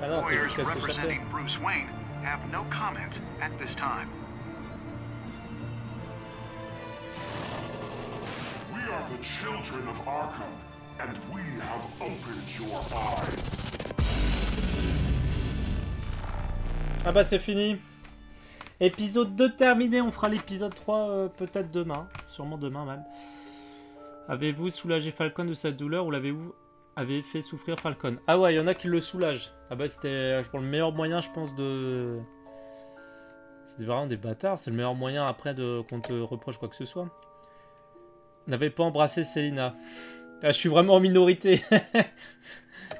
Ah non, c'est juste qu'elle s'est échappée. Representing Bruce Wayne have no comment at this time. We are the children of Arkham, and we have opened your eyes. Ah bah c'est fini. Épisode 2 terminé, on fera l'épisode 3 peut-être demain, sûrement demain même. Avez-vous soulagé Falcon de sa douleur ou l'avez-vous fait souffrir Falcon? Ah ouais, il y en a qui le soulagent. Ah bah c'était le meilleur moyen je pense de... C'était vraiment des bâtards, c'est le meilleur moyen après qu'on te reproche quoi que ce soit. N'avez pas embrassé Selina. Ah, je suis vraiment en minorité.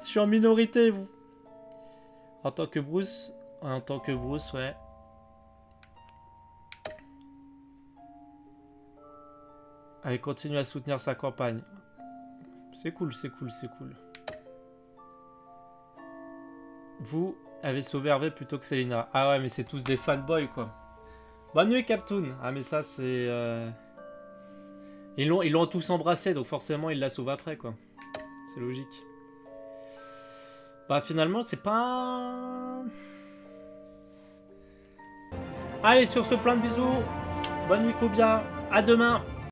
Je suis en minorité vous. En tant que Bruce... En tant que Bruce, ouais. Elle continue à soutenir sa campagne. C'est cool, c'est cool, c'est cool. Vous avez sauvé Hervé plutôt que Selina. Ah ouais, mais c'est tous des fanboys, quoi. Bonne nuit, Captoon. Ah, mais ça, c'est... Ils l'ont tous embrassé, donc forcément, ils la sauvent après, quoi. C'est logique. Bah, finalement, c'est pas... Allez, sur ce, plein de bisous. Bonne nuit, Kobia. À demain.